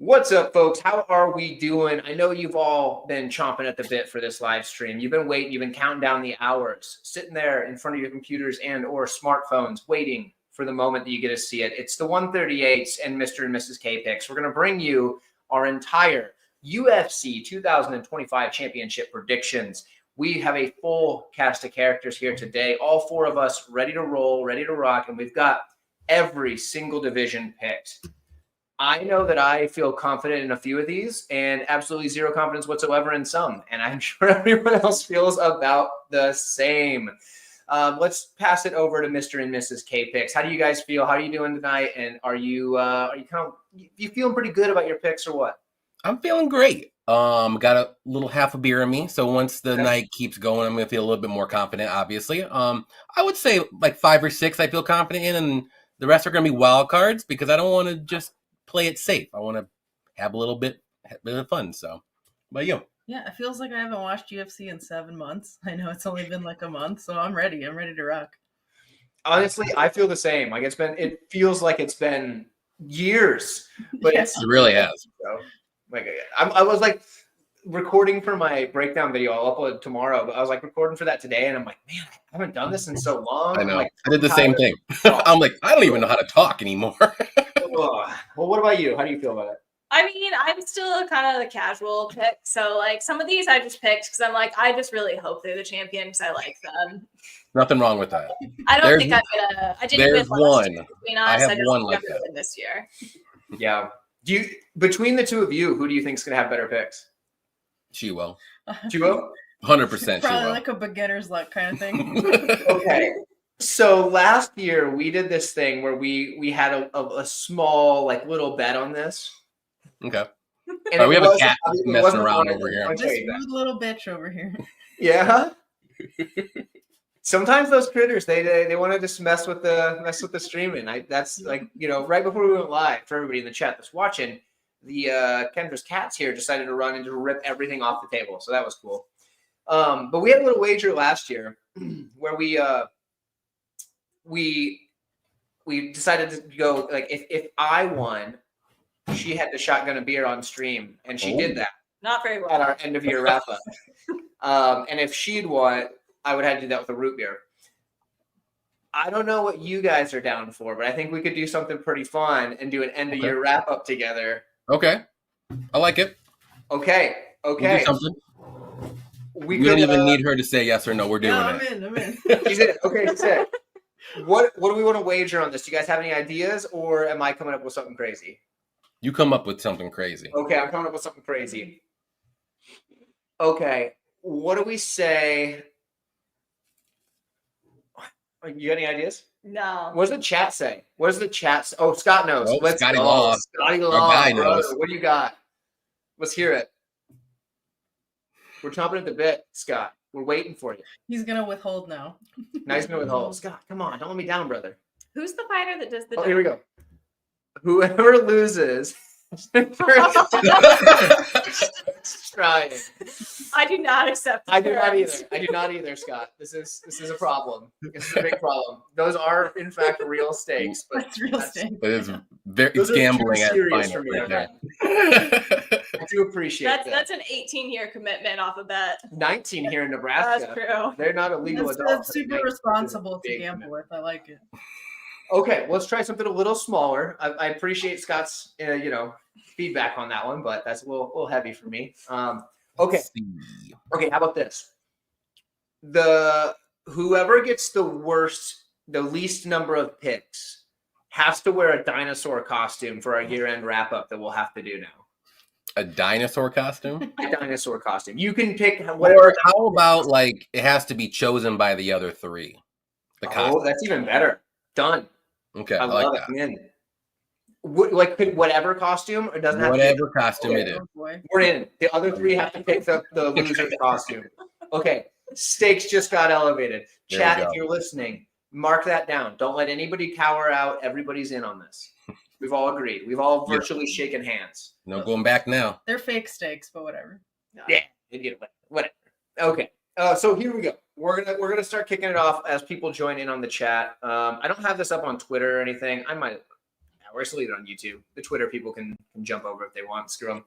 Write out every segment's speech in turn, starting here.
What's up, folks? How are we doing? I know you've all been chomping at the bit for this live stream. You've been waiting. You've been counting down the hours, sitting there in front of your computers and or smartphones, waiting for the moment that you get to see it. It's the 138s and Mr. and Mrs. KPicks. We're going to bring you our entire UFC 2025 championship predictions. We have a full cast of characters here today. All four of us ready to roll, ready to rock, and we've got every single division picked. I know that I feel confident in a few of these and absolutely zero confidence whatsoever in some. And I'm sure everyone else feels about the same. Let's pass it over to Mr. and Mrs. KPicks. How do you guys feel? How are you doing tonight? And are you feeling pretty good about your picks or what? I'm feeling great. Got a little half a beer in me. So once the night keeps going, I'm going to feel a little bit more confident, obviously. I would say like 5 or 6 I feel confident in, and the rest are going to be wild cards because I don't want to just play it safe. I want to have a little bit of fun. So, but you? Yeah, it feels like I haven't watched UFC in 7 months. I know it's only been like a month, so I'm ready. I'm ready to rock. Honestly, I feel the same. Like it feels like it's been years, but it really has. So, like I was like recording for my breakdown video. I'll upload tomorrow, but I was like recording for that today, and I'm like, man, I haven't done this in so long. I know. Like, I did the same thing. I'm like, I don't even know how to talk anymore. Well, what about you? How do you feel about it? I mean, I'm still kind of the casual pick. So, like, some of these I just picked because I'm like, I just really hope they're the champion because I like them. Nothing wrong with that. I don't think I'm gonna. I didn't win last year, between us. I have just one like that win this year. Yeah. Between the two of you, who do you think is gonna have better picks? She will. 100%. Probably like a beginner's luck kind of thing. Okay. So last year we did this thing where we had a small like little bet on this. Okay. And we have a cat messing around over here. This rude little bitch over here. Yeah. Sometimes those critters they want to just mess with the streaming. That's like, right before we went live, for everybody in the chat that's watching, the Kendra's cats here decided to run and just rip everything off the table. So that was cool. But we had a little wager last year where we decided to go like if I won, she had to shotgun a beer on stream, and she did that. Not very well at our end of year wrap up. And if she'd won, I would have to do that with a root beer. I don't know what you guys are down for, but I think we could do something pretty fun and do an end of year wrap up together. Okay, I like it. Okay. We'll do something. We don't even need her to say yes or no. We're doing it. I'm in. She's in. Okay, she's in. What do we want to wager on this? Do you guys have any ideas, or am I coming up with something crazy? You come up with something crazy. Okay, I'm coming up with something crazy. Okay, what do we say? You got any ideas? No. What does the chat say? What does the chat say? Oh, Scott knows. Let's Scotty Law. Scotty Law. Guy knows. What do you got? Let's hear it. We're chomping at the bit, Scott. We're waiting for you. He's going to withhold now. Now he's going to withhold. Scott, come on. Don't let me down, brother. Who's the fighter that does the... Oh, here we go. Whoever loses... trying. I do not accept. I do not either. I do not either, Scott. This is a problem. This is a big problem. Those are in fact real stakes. But that's real stakes. It's gambling at final right there. I do appreciate that. That's an 18-year commitment off a bet. 19 here in Nebraska. That's true. They're not illegal adults. That's super responsible to gamble with. I like it. Okay, let's try something a little smaller. I appreciate Scott's, feedback on that one, but that's a little heavy for me. Okay, how about this? Whoever gets the least number of picks has to wear a dinosaur costume for our year-end wrap-up that we'll have to do now. A dinosaur costume? A dinosaur costume. You can pick whatever. Or how about like it has to be chosen by the other 3? That's even better. Done. Okay, I love it. I'm in. Pick whatever costume, or doesn't have whatever costume it is. We're in. The other 3 have to pick the loser's costume. Okay, stakes just got elevated. Chat, if you're listening, mark that down. Don't let anybody cower out. Everybody's in on this. We've all agreed. We've all virtually shaken hands. No going back now. They're fake stakes, but whatever. Yeah, whatever. Okay. So here we go. We're gonna start kicking it off as people join in on the chat. I don't have this up on Twitter or anything. I might we're just leave it on YouTube. The Twitter people can jump over if they want. Screw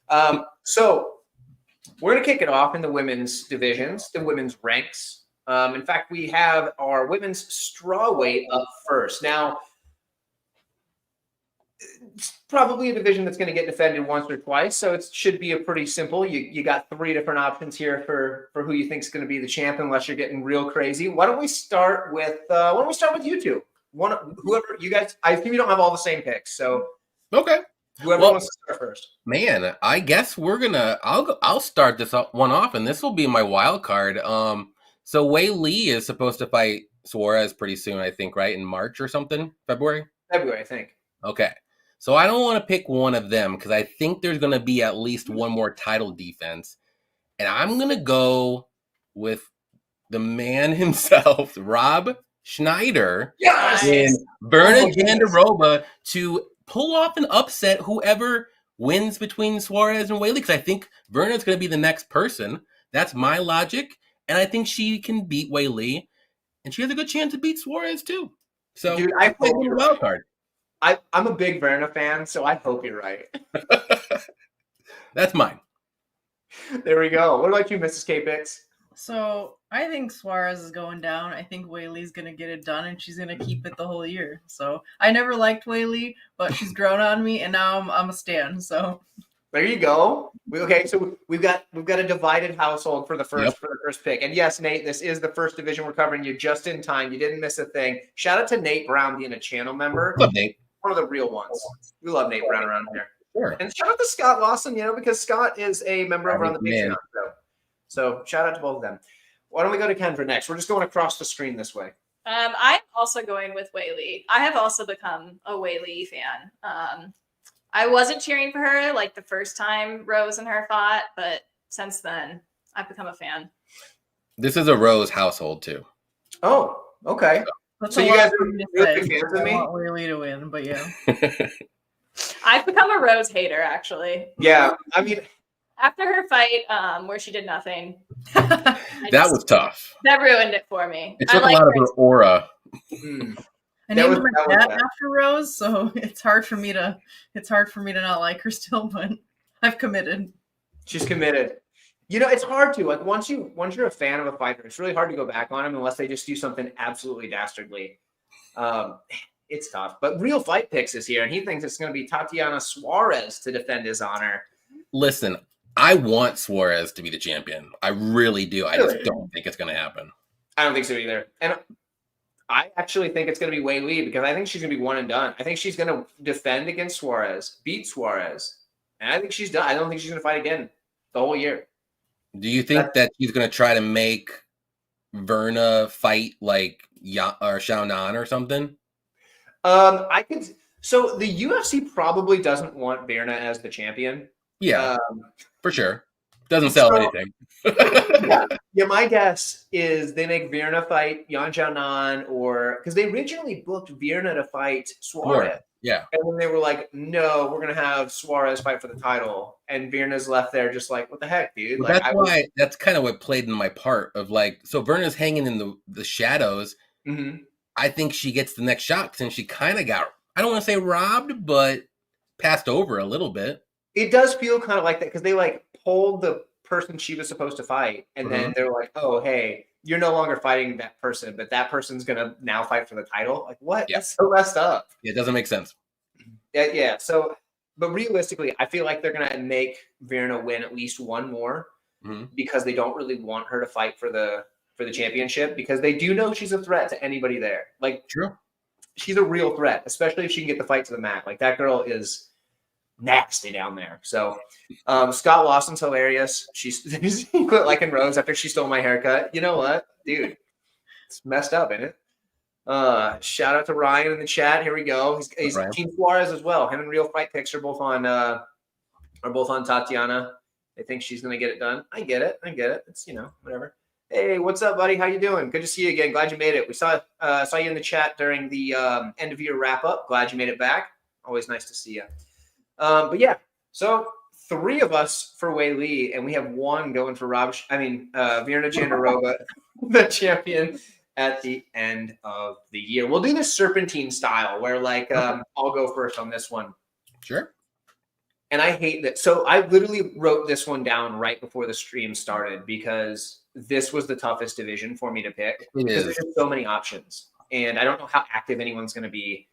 them. So we're going to kick it off in the women's divisions, the women's ranks. In fact, we have our women's strawweight up first. Now, it's probably a division that's going to get defended once or twice, so it should be a pretty simple. You got 3 different options here for who you think is going to be the champ, unless you're getting real crazy. Why don't we start with you two? Whoever you guys. I think you don't have all the same picks, so Okay. whoever wants to start first. Man, I guess I'll start this one off, and this will be my wild card. So Wei Li is supposed to fight Suarez pretty soon, I think, right? In March or something? February, I think. Okay. So I don't want to pick one of them because I think there's going to be at least one more title defense. And I'm going to go with the man himself, Rob Schneider, Yes! and Berna Jandiroba to pull off an upset whoever wins between Suarez and Wei Li, because I think Verna's going to be the next person. That's my logic. And I think she can beat Wei Li, and she has a good chance to beat Suarez too. So, Dude, I hope a you're wild card. I'm a big Verna fan, so I hope you're right. That's mine. There we go. What about you, Mrs. KPicks? So I think Suarez is going down. I think Wei Li's going to get it done, and she's going to keep it the whole year. So I never liked Wei Li, but she's grown on me, and now I'm a stan. So There you go. So we've got a divided household for the first pick. And yes, Nate, this is the first division we're covering. You just in time. You didn't miss a thing. Shout out to Nate Brown being a channel member. Love Nate. One of the real ones. We love Nate Brown around here. Sure. And shout out to Scott Lawson, because Scott is a member over on the Patreon. So shout out to both of them. Why don't we go to Kendra next? We're just going across the screen this way. I'm also going with Wei Li. I have also become a Wei Li fan. I wasn't cheering for her like the first time Rose and her fought, but since then I've become a fan. This is a Rose household too. Oh, okay. that's So a you lot guys for are me to really say. big fans of me? I want Wei Li to win, but yeah. I've become a Rose hater, actually. Yeah, I mean, After her fight, where she did nothing, That was tough. that ruined it for me. It took a lot of her aura. I That named was- my that was cat bad. after Rose, so it's hard for me to not like her still, but I've committed. she's committed. It's hard to once you're a fan of a fighter, it's really hard to go back on them unless they just do something absolutely dastardly. It's tough. But Real Fight Picks is here, and he thinks it's going to be Tatiana Suarez to defend his honor. Listen, I want Suarez to be the champion. I really do. I Really? just don't think it's going to happen. I don't think so either. And I actually think it's going to be Wei Li because I think she's going to be one and done. I think she's going to defend against Suarez, beat Suarez, and I think she's done. I don't think she's going to fight again the whole year. Do you think that she's going to try to make Verna fight like Xiaonan or something? I could. So the UFC probably doesn't want Verna as the champion. Yeah, for sure. Doesn't sell anything. Yeah, my guess is they make Verna fight Yan Xiaonan, or because they originally booked Verna to fight Suarez. Yeah. And then they were like, no, we're going to have Suarez fight for the title. And Verna's left there just like, what the heck, dude? Well, that's kind of what played in my part of so Verna's hanging in the shadows. Mm-hmm. I think she gets the next shot since she kind of got, I don't want to say robbed, but passed over a little bit. It does feel kind of like that because they pulled the person she was supposed to fight. And then they're like, oh, hey, you're no longer fighting that person, but that person's going to now fight for the title. Like, what? Yeah. That's so messed up. It doesn't make sense. Yeah. So, but realistically, I feel like they're going to make Verna win at least one more because they don't really want her to fight for the championship because they do know she's a threat to anybody there. True. She's a real threat, especially if she can get the fight to the mat. That girl is nasty down there. So Scott Lawson's hilarious. She's he quit liking Rose after she stole my haircut. You know what, dude? It's messed up, isn't it? Shout out to Ryan in the chat. Here we go. He's Team Suarez as well. Him and Real Fight Picks are both on Tatiana. They think she's gonna get it done. I get it. It's whatever. Hey, what's up, buddy? How you doing? Good to see you again. Glad you made it. We saw you in the chat during the end of year wrap up. Glad you made it back. Always nice to see you. But yeah, so 3 of us for Wei Li, and we have 1 going for Verna Jandiroba, the champion, at the end of the year. We'll do this serpentine style where like I'll go first on this one. Sure. And I hate that. So I literally wrote this one down right before the stream started because this was the toughest division for me to pick because there's just so many options. And I don't know how active anyone's going to be.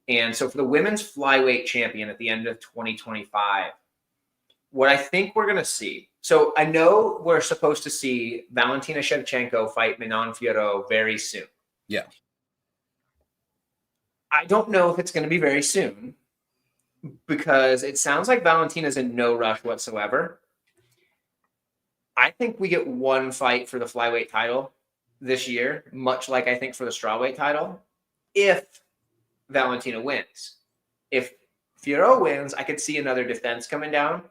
And so for the women's flyweight champion at the end of 2025, what I think we're going to see. So I know we're supposed to see Valentina Shevchenko fight Manon Fiorot very soon. Yeah. I don't know if it's going to be very soon because it sounds like Valentina's in no rush whatsoever. I think we get one fight for the flyweight title this year, much like I think for the strawweight title, if Valentina wins. If Fiorot wins, I could see another defense coming down.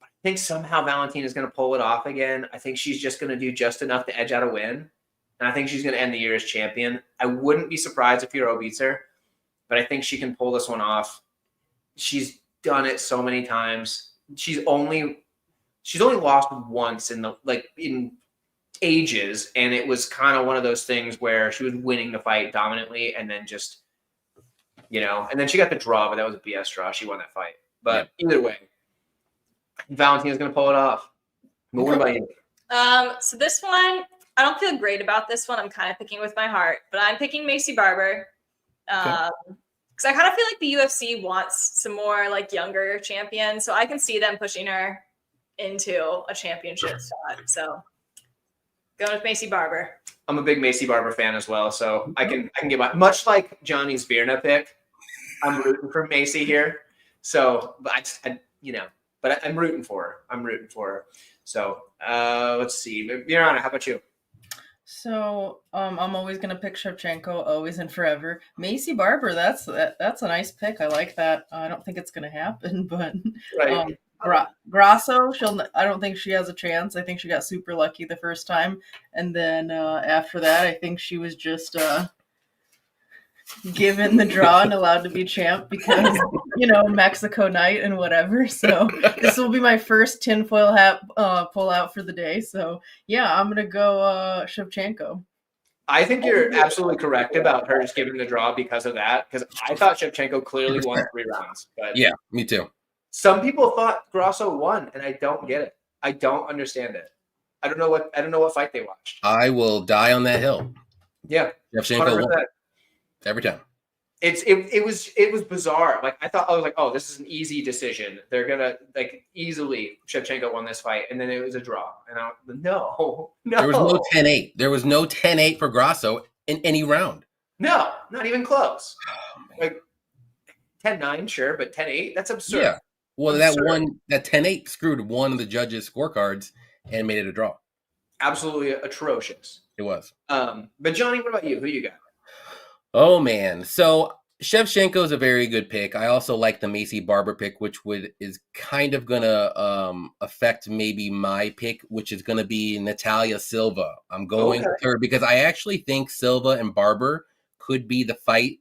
I think somehow Valentina's going to pull it off again. I think she's just going to do just enough to edge out a win. And I think she's going to end the year as champion. I wouldn't be surprised if Fiorot beats her, but I think she can pull this one off. She's done it so many times. She's only lost once in ages, and it was kind of one of those things where she was winning the fight dominantly, and then just and then she got the draw, but that was a BS draw. She won that fight, but either way, Valentina's going to pull it off. But what about you? So this one, I don't feel great about this one. I'm kind of picking with my heart, but I'm picking Macy Barber. Because I kind of feel like the UFC wants some more like younger champions, so I can see them pushing her into a championship spot. So going with Macy Barber. I'm a big Macy Barber fan as well, so I can get my much like Johnny's Virna pick. I'm rooting for Macy here. So, but I'm rooting for her. So let's see, Mirana, how about you? So I'm always gonna pick Shevchenko, always and forever. Macy Barber, that's a nice pick. I like that. I don't think it's gonna happen, but Right. Grasso, I don't think she has a chance. I think she got super lucky the first time, and then after that, I think she was just given the draw and allowed to be champ because Mexico night and whatever. So this will be my first tinfoil hat pull out for the day. So yeah, I'm gonna go Shevchenko. I think you're absolutely correct about her just giving the draw because of that. Because I thought Shevchenko clearly won 3 rounds, but Yeah, me too. some people thought Grasso won, and I don't get it. I don't understand it. I don't know what fight they watched. I will die on that hill. Yeah, Shevchenko 100%. won every time. It was bizarre. Like I was like, oh, this is an easy decision. They're gonna easily Shevchenko won this fight, and then it was a draw. And no. There was no 10-8. There was no 10-8 for Grasso in any round. No, not even close. Oh, Like 10-9, sure, but 10-8, that's absurd. Yeah. Well, Absurd. that 10-8 screwed one of the judges' scorecards and made it a draw. Absolutely atrocious. It was. But Johnny, what about you? Who you got? Oh man. So Shevchenko is a very good pick. I also like the Macy Barber pick, which is kind of gonna affect maybe my pick, which is gonna be Natalia Silva. I'm going with her because I actually think Silva and Barber could be the fight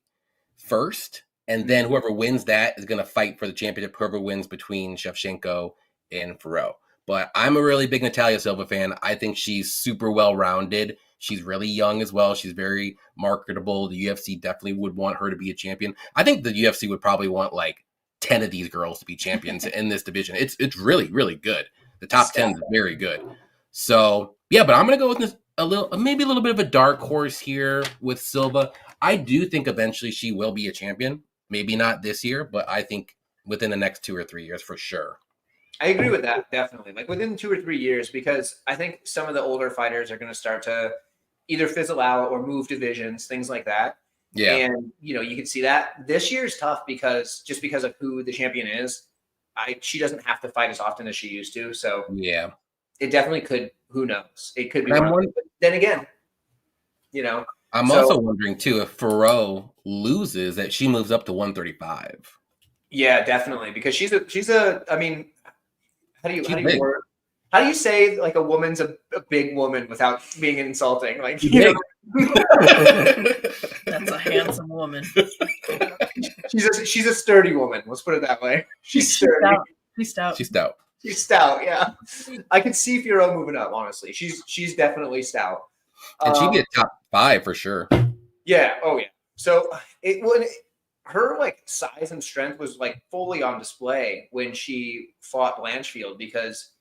first, and then whoever wins that is gonna fight for the championship. Whoever wins between Shevchenko and Fiorot. But I'm a really big Natalia Silva fan. I think she's super well-rounded. She's really young as well. She's very marketable. The UFC definitely would want her to be a champion. I think the UFC would probably want like 10 of these girls to be champions in this division. It's really, really good. The top 10 is very good. So, yeah, but I'm going to go with maybe a little bit of a dark horse here with Silva. I do think eventually she will be a champion. Maybe not this year, but I think within the next 2 or 3 years for sure. I agree with that, definitely. Like within 2 or 3 years, because I think some of the older fighters are going to start to either fizzle out or move divisions, things like that. Yeah. And, you can see that. This year is tough because of who the champion is. She doesn't have to fight as often as she used to. So yeah, it definitely could. Who knows? It could be. Then again, I'm also wondering too if Fiorot loses that she moves up to 135. Yeah, definitely, because she's a. I mean, how do you say like a woman's a big woman without being insulting? Like That's a handsome woman. She's a sturdy woman. Let's put it that way. She's sturdy. She's stout. She's stout. Yeah, I could see Fiorot moving up. Honestly, she's definitely stout. And she'd be a top 5 for sure. Yeah. Oh yeah. So her like size and strength was like fully on display when she fought Blanchfield because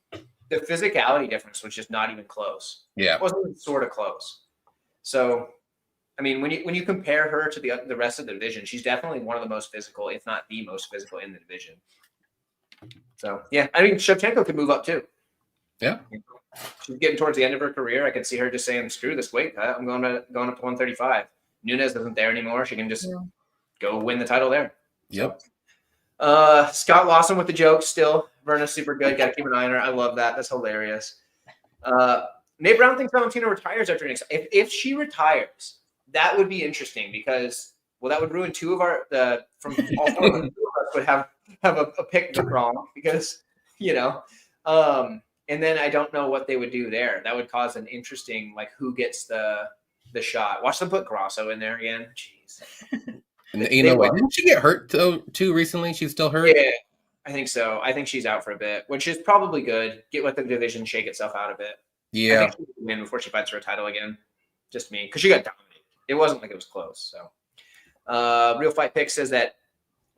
the physicality difference was just not even close. Yeah. It wasn't even sort of close. So, I mean, when you compare her to the rest of the division, she's definitely one of the most physical, if not the most physical in the division. So yeah, I mean, Shevchenko could move up too. Yeah. She's getting towards the end of her career. I could see her just saying, "Screw this weight cut. I'm going up to 135." Nunes isn't there anymore. She can just go win the title there. Yep. So, Scott Lawson with the jokes still. Verna's super good. Got to keep an eye on her. I love that. That's hilarious. Nate Brown thinks Valentina retires after next. If she retires, that would be interesting because that would ruin two of our from all four of us would have a pick wrong because and then I don't know what they would do there. That would cause an interesting like who gets the shot. Watch them put Grosso in there again. Jeez. Didn't she get hurt too recently? She's still hurt? Yeah, I think so. I think she's out for a bit, which is probably good. Let the division shake itself out a bit. Yeah. I think she will win before she fights for a title again. Just me. Because she got dominated. It wasn't like it was close. So Real Fight Pick says that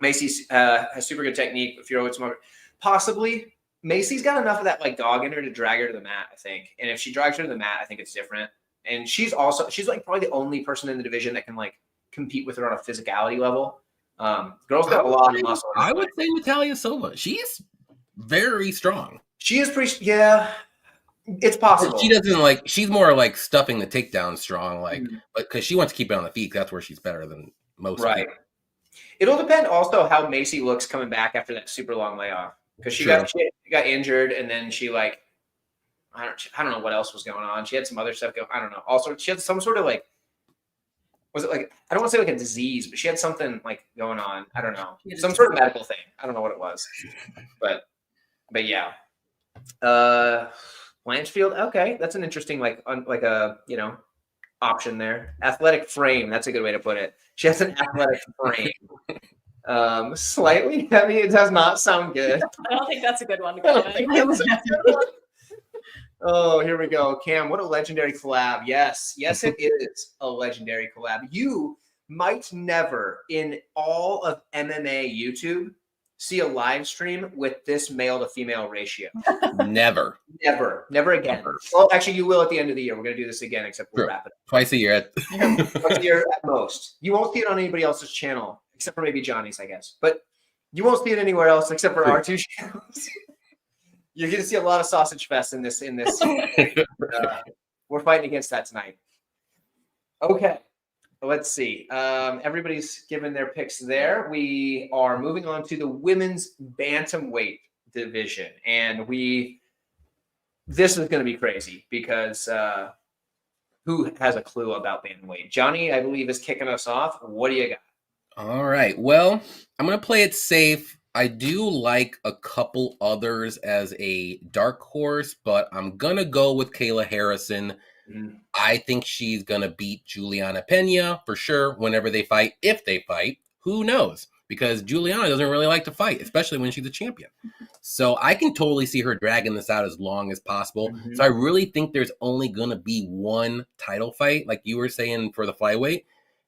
Macy has super good technique. If you're always smoker. Possibly. Macy's got enough of that like dog in her to drag her to the mat, I think. And if she drags her to the mat, I think it's different. And she's like probably the only person in the division that can like compete with her on a physicality level. Girl's got a lot of muscle. I would say Natalia Silva. She's very strong. She is pretty. Yeah, it's possible. She doesn't like. She's more like stuffing the takedown strong, like, but because she wants to keep it on the feet. That's where she's better than most. Right. People. It'll depend also how Macy looks coming back after that super long layoff because she got injured and then she like I don't know what else was going on. She had some other stuff go. I don't know. Also, she had some sort of like. Was it like I don't want to say like a disease, but she had something like going on. I don't know. Some sort of medical thing. I don't know what it was. But yeah. Blanchfield, okay. That's an interesting like a option there. Athletic frame, that's a good way to put it. She has an athletic frame. Slightly heavy. It does not sound good. I don't think that's a good one to go with. Oh, here we go. Cam, what a legendary collab. Yes, it is a legendary collab. You might never in all of MMA YouTube see a live stream with this male to female ratio. Never again. Never. Well, actually, you will at the end of the year. We're going to do this again, except we'll wrap it up. Twice a year. Twice a year at most. You won't see it on anybody else's channel, except for maybe Johnny's, I guess. But you won't see it anywhere else except for our two channels. You're going to see a lot of sausage fest in this. We're fighting against that tonight. Okay. Let's see. Everybody's given their picks there. We are moving on to the women's bantamweight division. And this is going to be crazy because who has a clue about bantamweight? Johnny, I believe, is kicking us off. What do you got? All right. Well, I'm going to play it safe. I do like a couple others as a dark horse, but I'm going to go with Kayla Harrison. I think she's going to beat Juliana Pena for sure whenever they fight. If they fight, who knows? Because Juliana doesn't really like to fight, especially when she's a champion. So I can totally see her dragging this out as long as possible. So I really think there's only going to be one title fight, like you were saying, for the flyweight,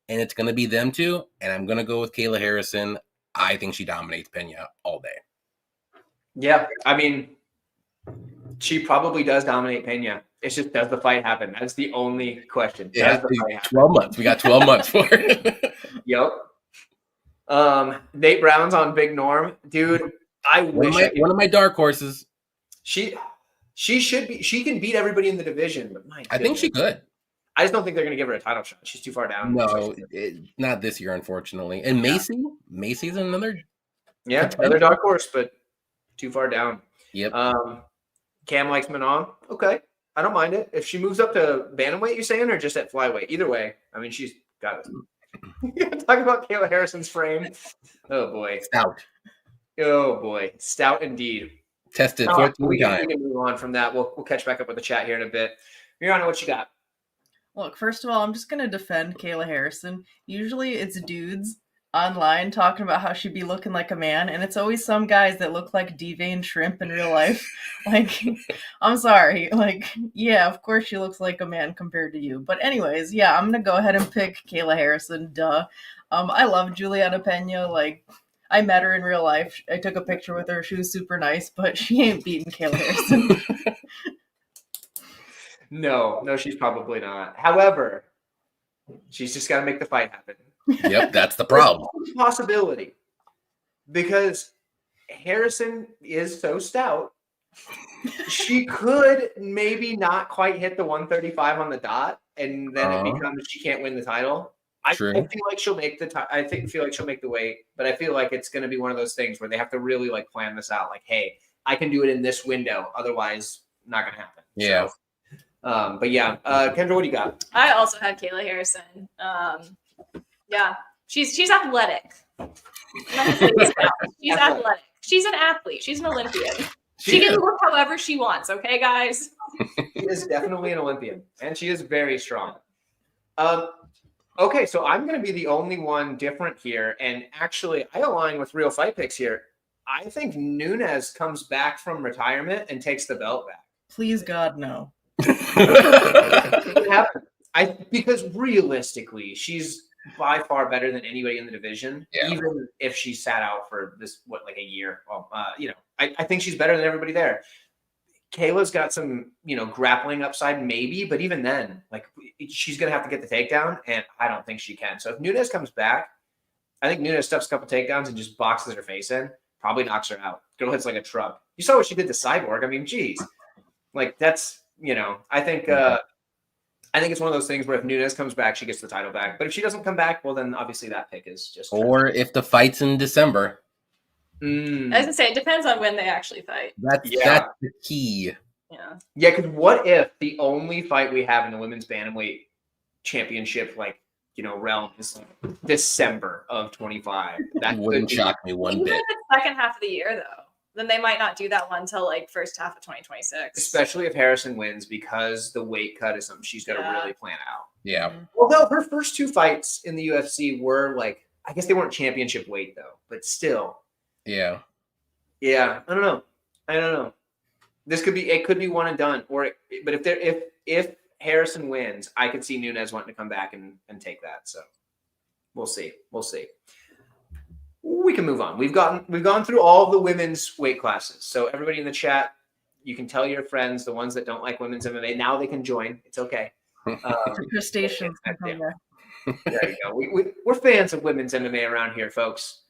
and it's going to be them two. And I'm going to go with Kayla Harrison. I think she dominates Pena all day. Yeah, I mean, she probably does dominate Pena. It's just, does the fight happen? That's the only question. Yeah, 12 months. We got 12 months for it. Yep. Nate Brown's on Big Norm. Dude, I wish one of my dark horses. She should be. She can beat everybody in the division, but I think she could. I just don't think they're going to give her a title shot. She's too far down. No, not this year, unfortunately. And Macy's another. Yeah, another dark horse, but too far down. Yep. Cam likes Manon. Okay, I don't mind it. If she moves up to bantamweight, you're saying, or just at flyweight? Either way, I mean, she's got it. You gotta talk about Kayla Harrison's frame. Oh boy, stout. Oh boy, stout indeed. Tested 14 times. We can move on from that. We'll catch back up with the chat here in a bit. Mirana, what you got? Look, first of all, I'm just going to defend Kayla Harrison. Usually it's dudes online talking about how she'd be looking like a man, and it's always some guys that look like deveined shrimp in real life. Like, I'm sorry. Like, yeah, of course she looks like a man compared to you. But anyways, yeah, I'm gonna go ahead and pick Kayla Harrison. Duh. I love Juliana Pena. Like, I met her in real life. I took a picture with her. She was super nice, but she ain't beating Kayla Harrison. No, she's probably not. However, she's just got to make the fight happen. Yep, that's the problem. Possibility, because Harrison is so stout. She could maybe not quite hit the 135 on the dot, and then it becomes she can't win the title. I feel like she'll make the feel like she'll make the weight, but I feel like it's going to be one of those things where they have to really like plan this out. Like, hey, I can do it in this window, otherwise, not going to happen. Yeah. So, but yeah, Kendra, what do you got? I also have Kayla Harrison. Yeah, she's athletic. She's athletic. She's an athlete. She's an Olympian. She can look however she wants. Okay, guys. She is definitely an Olympian, and she is very strong. Okay, so I'm going to be the only one different here, and actually, I align with Real Fight Picks here. I think Nunes comes back from retirement and takes the belt back. Please, God, no. Because realistically, she's by far better than anybody in the division, even if she sat out for like a year. I think she's better than everybody there. Kayla's got some, grappling upside maybe, but even then, like she's going to have to get the takedown, and I don't think she can. So if Nunes comes back, I think Nunes stuffs a couple takedowns and just boxes her face in, probably knocks her out. Girl hits like a truck. You saw what she did to Cyborg. I mean, geez. Like that's, I think it's one of those things where if Nunes comes back, she gets the title back. But if she doesn't come back, well, then obviously that pick is just. Or if the fight's in December. I was gonna say it depends on when they actually fight. That's the key. Yeah. Yeah, because what if the only fight we have in the women's bantamweight championship, realm is like December of 25? That wouldn't shock me one Even bit. if it's second half of the year, though, then they might not do that one until like first half of 2026. Especially if Harrison wins, because the weight cut is something she's got to really plan out. Yeah. Although her first two fights in the UFC were I guess they weren't championship weight though, but still. Yeah. Yeah. I don't know. It could be one and done, but if Harrison wins, I could see Nunes wanting to come back and take that. So we'll see. We can move on. We've gone through all the women's weight classes. So everybody in the chat, you can tell your friends, the ones that don't like women's MMA, now they can join. It's okay. Stations can come back. There you go. We're fans of women's MMA around here, folks.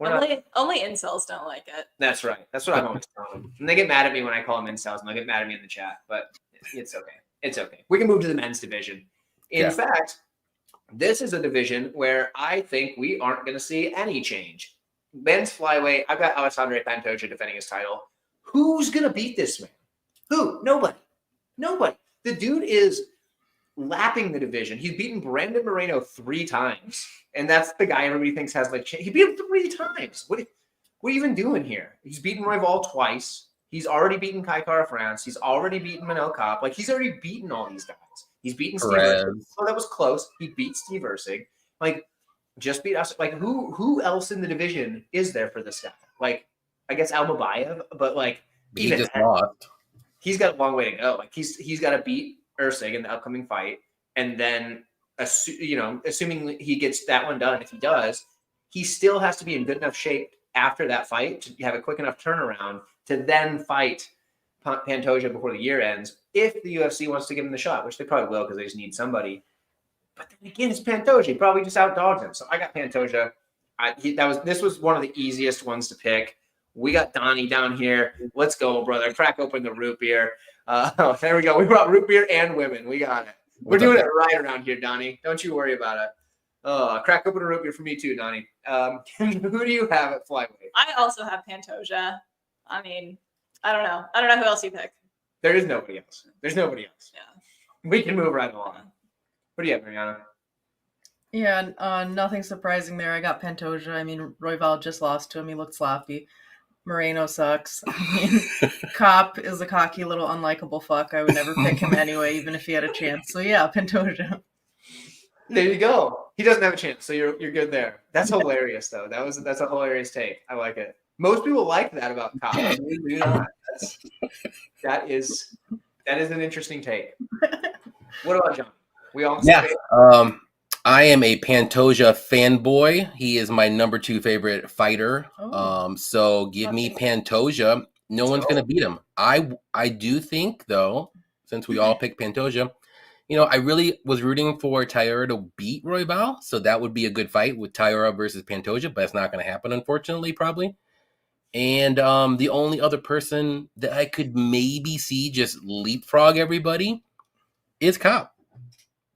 Only incels don't like it. That's right. That's what I'm always telling them. And they get mad at me when I call them incels, and they get mad at me in the chat. But it's okay. It's okay. We can move to the men's division. In fact, this is a division where I think we aren't going to see any change. Men's flyweight, I've got Alessandro Pantoja defending his title. Who's going to beat this man? Who? Nobody. The dude is lapping the division. He's beaten Brandon Moreno 3 times. And that's the guy everybody thinks has he beat him 3 times. What are you even doing here? He's beaten Royval twice. He's already beaten Kai Kara France. He's already beaten Manel Kopp. He's already beaten all these guys. He's beaten Steve Erceg. Oh, that was close. He beat Steve Erceg. Just beat us. Who else in the division is there for this guy? I guess Almabayev, but he just lost. He's got a long way to go. He's got to beat Erceg in the upcoming fight, and then assuming he gets that one done, if he does, he still has to be in good enough shape after that fight to have a quick enough turnaround to then fight Pantoja before the year ends. If the UFC wants to give him the shot, which they probably will because they just need somebody. But then again, it's Pantoja. He probably just outdogs him. So I got Pantoja. This was one of the easiest ones to pick. We got Donnie down here. Let's go, brother. Crack open the root beer. There we go. We brought root beer and women. We got it. We're doing it right around here, Donnie. Don't you worry about it. Crack open a root beer for me too, Donnie. Who do you have at flyweight? I also have Pantoja. I mean, I don't know who else you pick. There is nobody else. There's nobody else. Yeah. We can move right along. What do you have, Mariana? Yeah, nothing surprising there. I got Pantoja. I mean, Royval just lost to him. He looked sloppy. Moreno sucks. I mean, Kopp is a cocky little unlikable fuck. I would never pick him anyway, even if he had a chance. So yeah, Pantoja. There you go. He doesn't have a chance, so you're good there. That's hilarious, though. That's a hilarious take. I like it. Most people like that about cops. We do not. That is an interesting take. What about John? We all Yeah. I am a Pantoja fanboy. He is my number 2 favorite fighter. Oh. So give me Pantoja. No one's gonna beat him. I do think though, since we all picked Pantoja, I really was rooting for Taira to beat Roybal, so that would be a good fight with Taira versus Pantoja, but it's not going to happen, unfortunately, probably. And the only other person that I could maybe see just leapfrog everybody is Cop,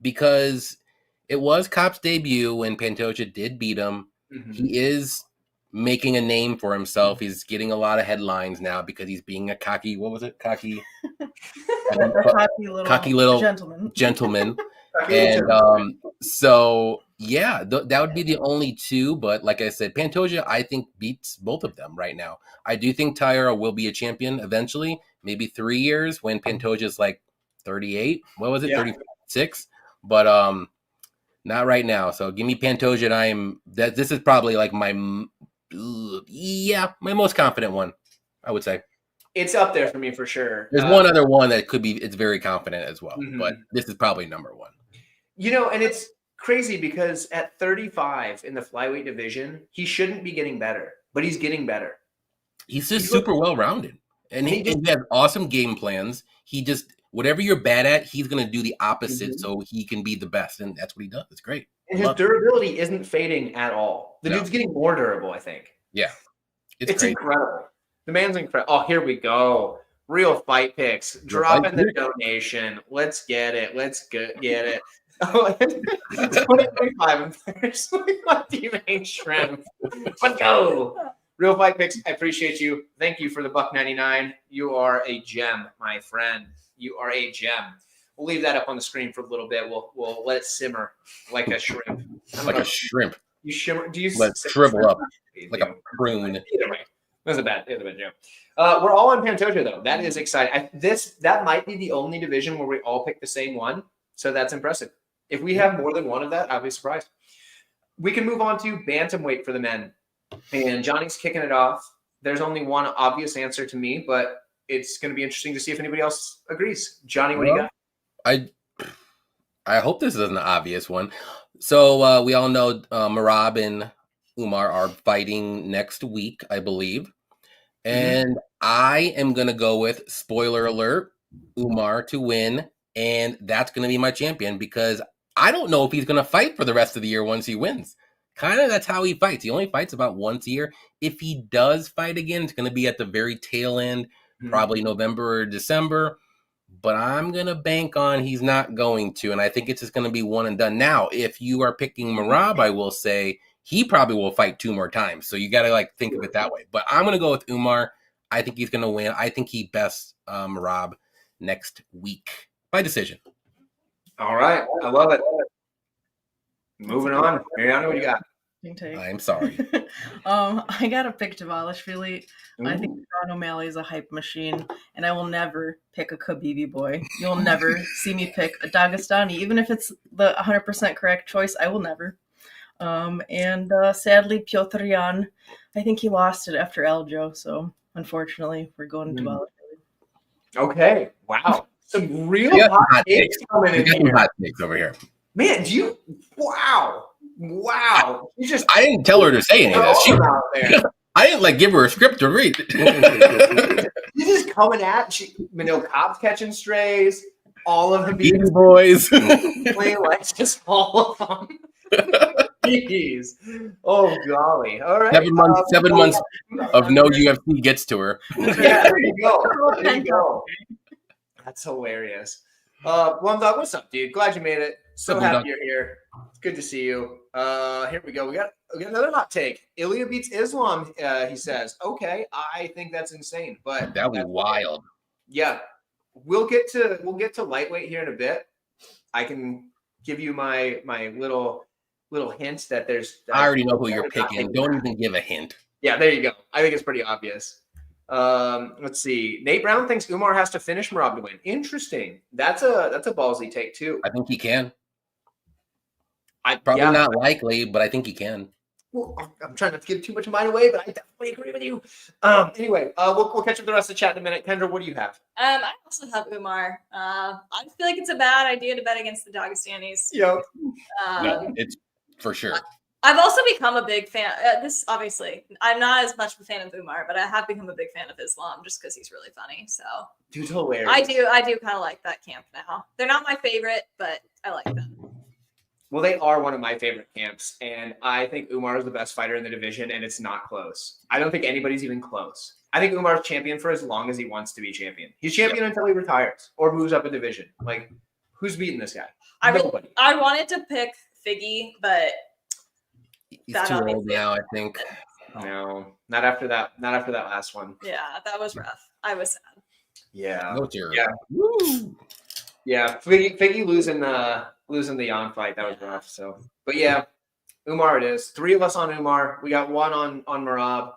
because it was Cop's debut when Pantoja did beat him. Mm-hmm. He is making a name for himself. He's getting a lot of headlines now because he's being a cocky, what was it? Cocky little gentleman. And so yeah, that would be the only two. But like I said, Pantoja, I think, beats both of them right now. I do think Taira will be a champion eventually, maybe 3 years when Pantoja is like 38. What was it? 36. But not right now. So give me Pantoja, and this is probably like my most confident one, I would say. It's up there for me for sure. There's one other one that could be, it's very confident as well, Mm-hmm. but this is probably number 1. And it's crazy because at 35 in the flyweight division, he shouldn't be getting better, but he's getting better. He's just super well-rounded, and he has awesome game plans. He just, whatever you're bad at, he's going to do the opposite so he can be the best, and that's what he does. It's great. And his durability isn't fading at all. The dude's getting more durable, I think. Yeah. It's incredible. The man's incredible. Oh, here we go. Real Fight Picks. Dropping the donation. Let's get it. Let's get it. 2025. What do you mean, shrimp? Let's go. Real Fight Picks. I appreciate you. Thank you for the $1.99. You are a gem, my friend. You are a gem. We'll leave that up on the screen for a little bit. We'll let it simmer like a shrimp. Like a shrimp. You shimmer. Do you let shrivel up like a prune? Either way. It was a bad joke. We're all on Pantoja, though. That is exciting. That might be the only division where we all pick the same one. So that's impressive. If we have more than one of that, I'll be surprised. We can move on to bantamweight for the men. And Johnny's kicking it off. There's only one obvious answer to me, but it's going to be interesting to see if anybody else agrees. Johnny, what do you got? I hope this is an obvious one. So we all know Merab and Umar are fighting next week, I believe. And I am going to go with, spoiler alert, Umar to win. And that's going to be my champion, because I don't know if he's going to fight for the rest of the year once he wins. Kind of that's how he fights. He only fights about once a year. If he does fight again, it's going to be at the very tail end, probably November or December. But I'm going to bank on he's not going to. And I think it's just going to be one and done. Now, if you are picking Merab, I will say he probably will fight 2 more times. So you got to think of it that way. But I'm going to go with Umar. I think he's going to win. I think he bests Merab next week by decision. All right. I love it. Moving on. Mariana, what do you got? I'm sorry. I got to pick Dvalishvili. I think Sean O'Malley is a hype machine, and I will never pick a Khabibi boy. You'll never see me pick a Dagestani. Even if it's the 100% correct choice, I will never. And sadly, Piotr Jan, I think he lost it after Aljo, so unfortunately, we're going to Dvalishvili. Okay. Wow. Some real hot takes coming in here. Hot takes over here. Man, Wow. I didn't tell her to say any of this. I didn't give her a script to read. She's just coming at Cops catching strays, all of the Beanie Boys. playing just all of them. Jeez. Oh golly. All right. 7 months of no UFC gets to her. Yeah, there you go. That's hilarious. Dog, what's up, dude? Glad you made it. So happy you're here. It's good to see you. Here we go. We got another hot take. Ilya beats Islam. He says, "Okay, I think that's insane, but that would be wild." Yeah, we'll get to lightweight here in a bit. I can give you my little hints that there's. I already know who you're picking. Don't even give a hint. Yeah, there you go. I think it's pretty obvious. Let's see. Nate Brown thinks Umar has to finish Merab to win. Interesting. That's a ballsy take too. I think he can. Probably Yeah. not likely, but I think he can. Well, I'm trying not to give too much of mine away, but I definitely agree with you. Anyway, we'll catch up the rest of the chat in a minute. Kendra, what do you have? I also have Umar. I feel like it's a bad idea to bet against the Dagestanis. Yep. No, it's for sure. I've also become a big fan. This obviously, I'm not as much of a fan of Umar, but I have become a big fan of Islam just because he's really funny. So Dude's hilarious. I do kind of like that camp now. They're not my favorite, but I like them. Well, they are one of my favorite camps, and I think Umar is the best fighter in the division, and it's not close. I don't think anybody's even close. I think Umar's champion for as long as he wants to be champion. He's champion until he retires or moves up a division. Like, who's beating this guy? Nobody. I wanted to pick Figgy, but He's too old now, I think. No, not after that. Not after that last one. Yeah, that was rough. I was sad. Yeah. No tear. Yeah. Woo. Yeah. Figgy losing the Jan fight. That was rough. So, but yeah, Umar it is. 3 of us on Umar. We got 1 on Merab.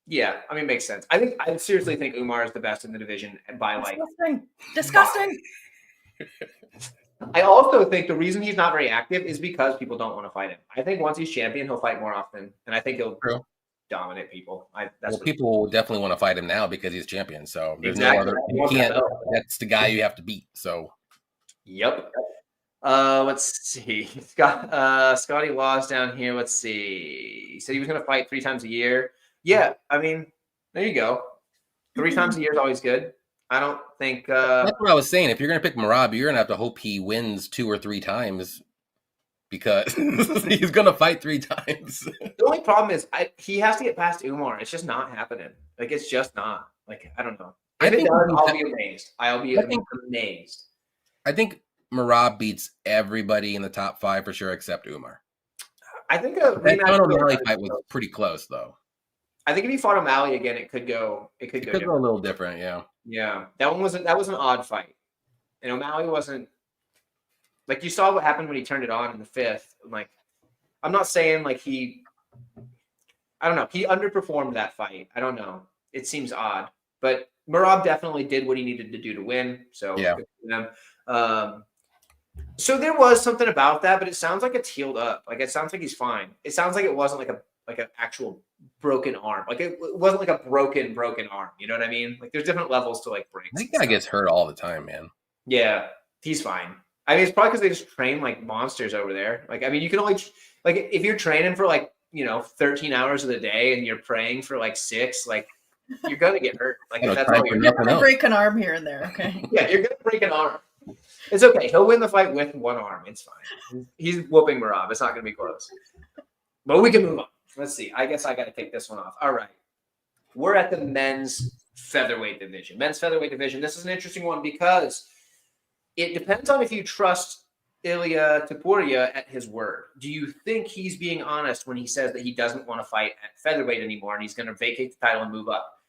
Yeah, I mean, it makes sense. I seriously think Umar is the best in the division by like Disgusting. I also think the reason he's not very active is because people don't want to fight him. I think once he's champion, he'll fight more often, and I think he'll dominate people. People will definitely want to fight him now because he's champion. So there's Exactly. no other. You can't. That's the guy you have to beat. So. Yep. Let's see. Scotty Laws down here. Let's see. He said he was going to fight 3 times a year. Yeah, I mean, there you go. 3 times a year is always good. I don't think that's what I was saying. If you're going to pick Merab, you're going to have to hope he wins 2 or 3 times because he's going to fight 3 times. The only problem is he has to get past Umar. It's just not happening. Like, it's just not. Like, I don't know. If it does, I'll be amazed. I'll be amazed. I think Merab beats everybody in the top 5 for sure except Umar. I think a rematch O'Malley fight was pretty close, though. I think if he fought O'Malley again, it could go. It could go a little different, yeah. Yeah, that was an odd fight, and O'Malley wasn't like you saw what happened when he turned it on in the 5th. Like, I'm not saying like I don't know. He underperformed that fight. I don't know. It seems odd, but Merab definitely did what he needed to do to win. So yeah. Good for them. So there was something about that, but it sounds like it's healed up. Like it sounds like he's fine. It sounds like it wasn't like an actual broken arm. Like it wasn't like a broken arm. You know what I mean? Like there's different levels to like breaks. I think guy gets hurt all the time, man. Yeah, he's fine. I mean, it's probably because they just train like monsters over there. Like, I mean, you can only like if you're training for like 13 hours of the day and you're praying for like 6, like you're gonna get hurt. Like if that's all you're gonna break an arm here and there. Okay. Yeah, you're gonna break an arm. It's okay. He'll win the fight with 1 arm. It's fine. He's whooping Merab. It's not gonna be close. But we can move on. Let's see. I guess I got to take this one off. All right. We're at the men's featherweight division. Men's featherweight division. This is an interesting one because it depends on if you trust Ilya Topuria at his word. Do you think he's being honest when he says that he doesn't want to fight at featherweight anymore and he's going to vacate the title and move up?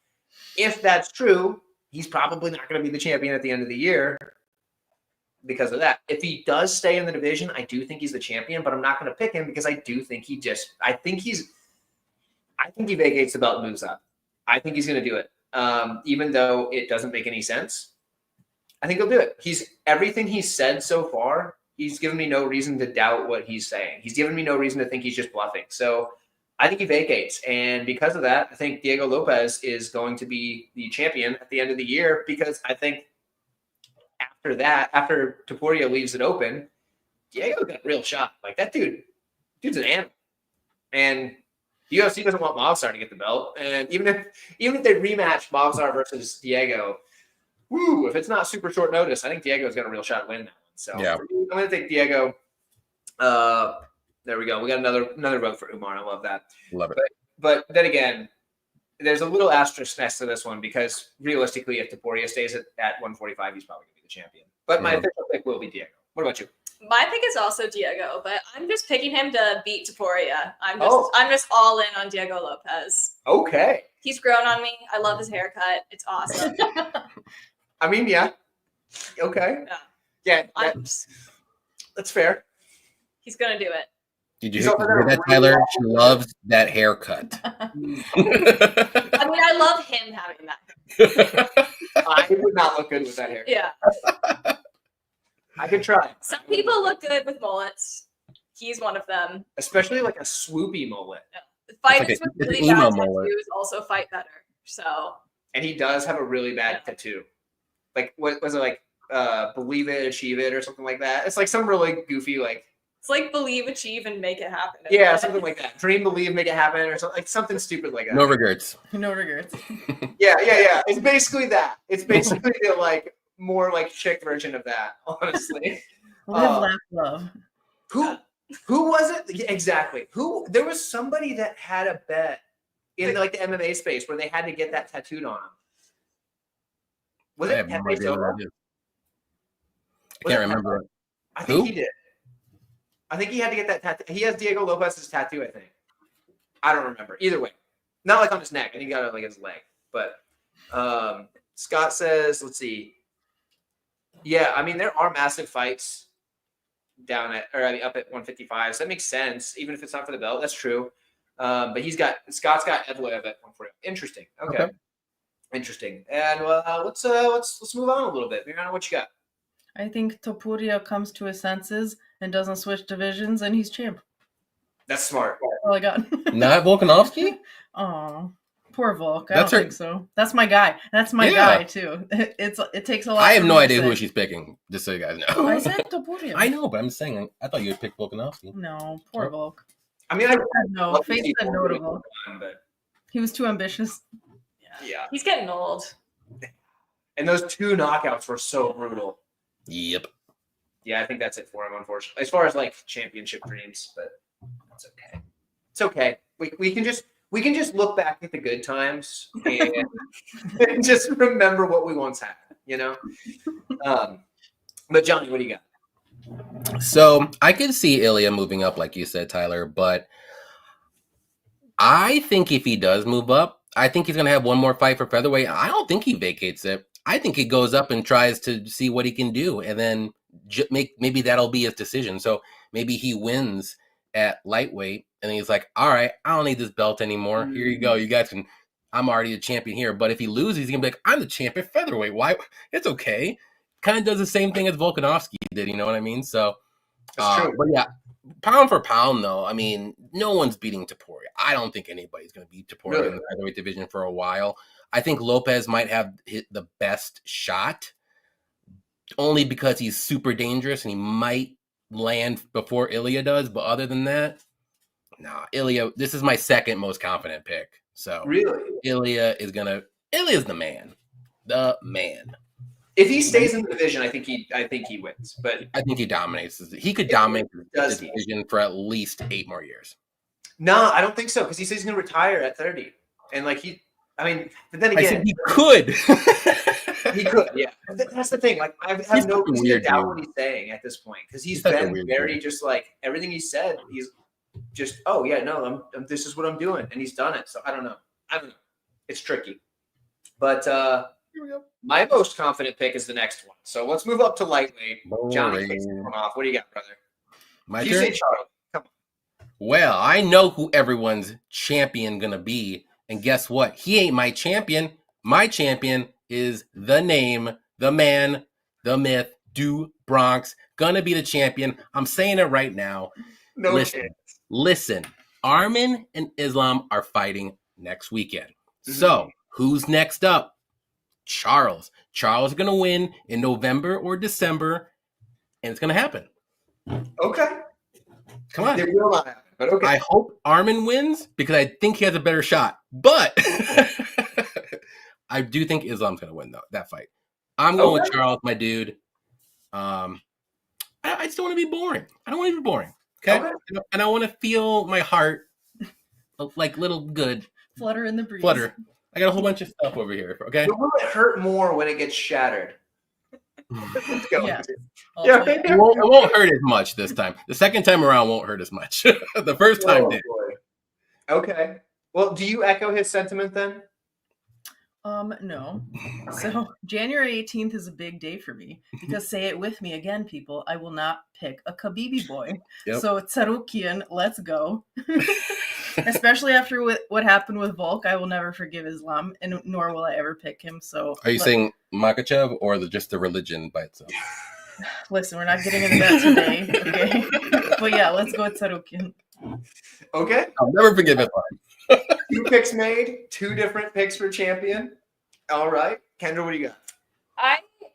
If that's true, he's probably not going to be the champion at the end of the year because of that. If he does stay in the division, I do think he's the champion, but I'm not going to pick him because I do think I think he vacates the belt and moves up. I think he's going to do it. Even though it doesn't make any sense. I think he'll do it. Everything he's said so far, he's given me no reason to doubt what he's saying. He's given me no reason to think he's just bluffing. So I think he vacates. And because of that, I think Diego Lopez is going to be the champion at the end of the year because I think after that, after Topuria leaves it open, Diego got a real shot. Like that dude's an animal. And the UFC doesn't want Movsar to get the belt. And even if they rematch Movsar versus Diego, if it's not super short notice, I think Diego's got a real shot at winning that one. So yeah. I'm going to take Diego. There we go. We got another vote for Umar. I love that. Love it. But then again, there's a little asterisk next to this one because realistically, if Topuria stays at 145, he's probably going to be the champion. But my official pick will be Diego. What about you? My pick is also Diego, but I'm just picking him to beat Topuria. I'm just all in on Diego Lopez. Okay. He's grown on me. I love his haircut. It's awesome. I mean, yeah. Okay. Yeah. That's fair. He's gonna do it. Did you hear that, Tyler? She loves that haircut. I mean, I love him having that. I would not look good with that hair. Yeah. I could try. Some people look good with mullets. He's one of them. Especially like a swoopy mullet. Fighters It's like with an really emo bad mullet. tattoos also fight better. So And he does have a really bad tattoo. Like, what was it like? Believe it, achieve it, or something like that. It's like some really goofy, like, it's like believe, achieve, and make it happen. yeah, something like that. Dream, believe, make it happen, or something, like something stupid like that. No regrets. No regrets. Yeah. It's basically that. It's basically the like more like chick version of that, honestly. Live, laugh, love. Who was it? Yeah, exactly. There was somebody that had a bet in like the MMA space where they had to get that tattooed on them. Was I it have no Pepe idea what Silva? that is. I can't remember. I think Who? he did. I think he had to get that tattoo. He has Diego Lopez's tattoo, I think. I don't remember. Either way. Not like on his neck. I think he got it like his leg. But Scott says, let's see. Yeah, I mean, there are massive fights up at 155. So that makes sense, even if it's not for the belt. That's true. But Scott's got Evloev at 140. Interesting. Okay. Interesting. And let's move on a little bit. Mirjana, what you got? I think Topuria comes to his senses and doesn't switch divisions, and he's champ. That's smart. That's all I got. Not Volkanovski? Oh, poor Volk. I That's don't her- think so. That's my guy. That's my guy too. It takes a lot. I have for no me to idea who say. she's picking, just so you guys know. I said Topuria. I know, but I'm saying I thought you would pick Volkanovski. No, poor Volk. I mean, I No, love to face see said Volk really notable. fun, but He was too ambitious. yeah. He's getting old. And those 2 knockouts were so brutal. Yep. Yeah, I think that's it for him, unfortunately. As far as like championship dreams, but that's okay. It's okay. We can just look back at the good times and just remember what we once had, you know? But Johnny, what do you got? So I could see Ilya moving up, like you said, Tyler, but I think if he does move up, I think he's going to have one more fight for featherweight. I don't think he vacates it. I think he goes up and tries to see what he can do, and then maybe that'll be his decision. So maybe he wins at lightweight, and he's like, all right, I don't need this belt anymore. Here you go. You guys can, I'm already a champion here. But if he loses, he's going to be like, I'm the champion featherweight. Why? It's okay. Kind of does the same thing as Volkanovski did, you know what I mean? So, That's true. but yeah, pound for pound, though, I mean, no one's beating Topuria. I don't think anybody's going to beat Topuria in the featherweight division for a while. I think Lopez might have hit the best shot, only because he's super dangerous and he might land before Ilya does. But other than that, nah, Ilya, this is my second most confident pick. So Really? Ilya's the man. The man. If he stays in the division, I think he wins. But I think he dominates. He could dominate the does he? division for at least 8 more years. no, I don't think so, because he says he's gonna retire at 30. And like but then I again, said he could. he could, yeah. That's the thing. Like, I have He's no fucking reason to weird, doubt dude. what he's saying at this point, because he's such a been weird very dude. just like everything he said. He's just, oh yeah, no, this is what I'm doing, and he's done it. So I don't know. It's tricky, but Here we go. my most confident pick is the next one. So let's move up to lightweight. Johnny Boring. kicks this one off. What do you got, brother? My You turn. say Charlie. Come on. Well, I know who everyone's champion gonna be, and guess what? He ain't my champion. My champion is the name, the man, the myth, Do Bronx. Gonna be the champion. I'm saying it right now. No Listen. chance. Listen, Armin and Islam are fighting next weekend. Mhm. So who's next up? Charles. Charles is gonna win in November or December, and it's gonna happen. Okay. Come on. It will not happen, but okay. I hope Armin wins because I think he has a better shot. But I do think Islam's going to win, though, that fight. I'm going with Charles, my dude. I just don't want to be boring. I don't want to be boring. Okay? And I want to feel my heart like little good. Flutter in the breeze. Flutter. I got a whole bunch of stuff over here. Okay? But will it hurt more when it gets shattered? Let's go. Yeah. Yeah. It won't hurt as much this time. The second time around won't hurt as much. The first time Oh, did. boy. Okay. Well, do you echo his sentiment then? No. So January 18th is a big day for me because say it with me again, people. I will not pick a Khabib boy. Yep. So Tsarukian, let's go. Especially after what happened with Volk, I will never forgive Islam, and nor will I ever pick him. So Are you saying Makachev or just the religion by itself? Listen, we're not getting into that today. Okay. But yeah, let's go with Sarukian. Okay. I'll never forgive Islam. 2 picks made, 2 different picks for champion. All right. Kendra, what do you got?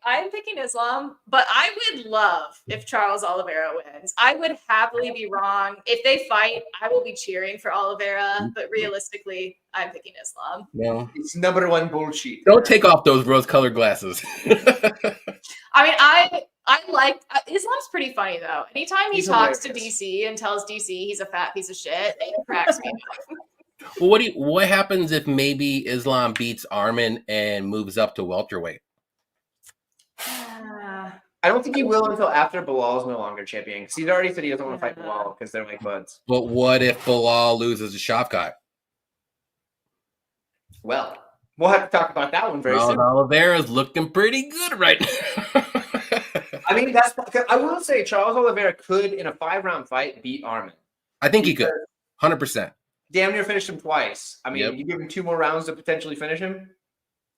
I'm picking Islam, but I would love if Charles Oliveira wins. I would happily be wrong. If they fight, I will be cheering for Oliveira, but realistically, I'm picking Islam. No. It's number 1 bullshit. Don't take off those rose-colored glasses. I mean, I like Islam's pretty funny though. Anytime he He's talks hilarious. to DC and tells DC he's a fat piece of shit, it cracks me up. Well, what happens if maybe Islam beats Armin and moves up to welterweight? I don't think he will until after Bilal's no longer champion. Because he's already said he doesn't want to fight Bilal because they're like buds. But what if Bilal loses to Shavkat? Well, we'll have to talk about that one very soon. Oliveira's looking pretty good right now. I mean, I will say Charles Oliveira could, in a 5-round fight, beat Armin. I think he could. 100%. Damn near finished him twice. I mean, you give him 2 more rounds to potentially finish him,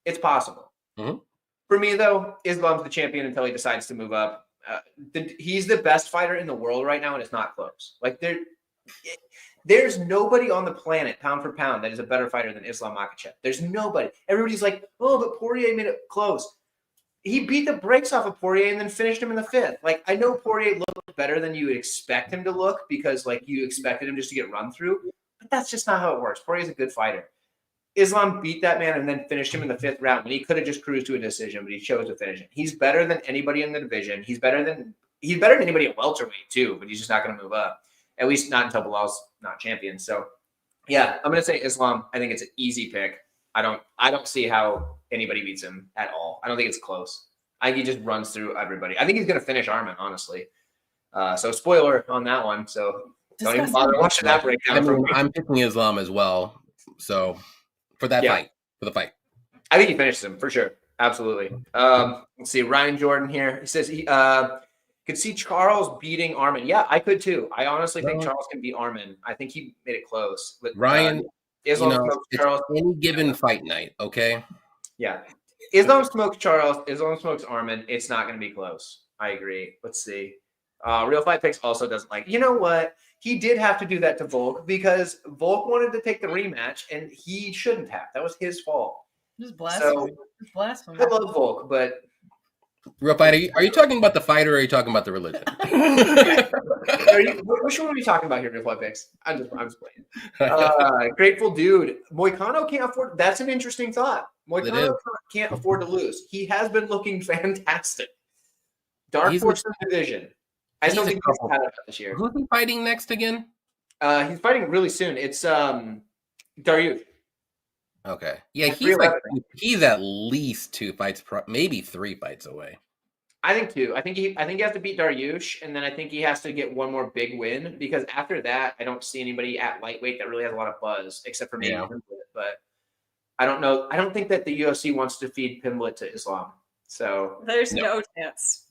it's possible. Mhm. For me, though, Islam's the champion until he decides to move up. He's the best fighter in the world right now, and it's not close. Like, there's nobody on the planet, pound for pound, that is a better fighter than Islam Makhachev. There's nobody. Everybody's like, oh, but Poirier made it close. He beat the brakes off of Poirier and then finished him in the 5th. Like, I know Poirier looked better than you would expect him to look because, like, you expected him just to get run through. But that's just not how it works. Poirier's a good fighter. Islam beat that man and then finished him in the 5th round when he could have just cruised to a decision, but he chose to finish him. He's better than anybody in the division. He's better than anybody at welterweight too, but he's just not going to move up. At least not until Bilal's not champion. So, yeah, I'm going to say Islam. I think it's an easy pick. I don't see how anybody beats him at all. I don't think it's close. I think he just runs through everybody. I think he's going to finish Armin, honestly. So, spoiler on that one. So, don't even bother watching that breakdown. I mean, I'm picking Islam as well. So, for the fight. I think he finishes him for sure. Absolutely. Let's see. Ryan Jordan here. He says he could see Charles beating Armin. Yeah, I could too. I honestly think Charles can beat Armin. I think he made it close. But Ryan, Islam smokes Charles. Any given fight night, okay? Yeah. Islam smokes Charles. Islam smokes Armin. It's not going to be close. I agree. Let's see. Real Fight Picks also doesn't like. You know what? He did have to do that to Volk because Volk wanted to take the rematch, and he shouldn't have. That was his fault. Just blasphemy. So, Blasphemy. I love Volk, but Real Fight, are you talking about the fighter or are you talking about the religion? which one are we talking about here, Real Fight Picks? I'm just playing. Grateful Dude. Moicano can't afford. That's an interesting thought. Moicano can't afford to lose. He has been looking fantastic. Dark Horse in the division. I still think he's had it this year. Who's he fighting next again? He's fighting really soon. It's Dariush. Okay. Yeah, he's at least 2 fights, maybe 3 fights away. I think 2. I think he has to beat Dariush, and then I think he has to get one more big win because after that, I don't see anybody at lightweight that really has a lot of buzz except for maybe Pimblett. But I don't know. I don't think that the UFC wants to feed Pimblett to Islam. So there's no chance.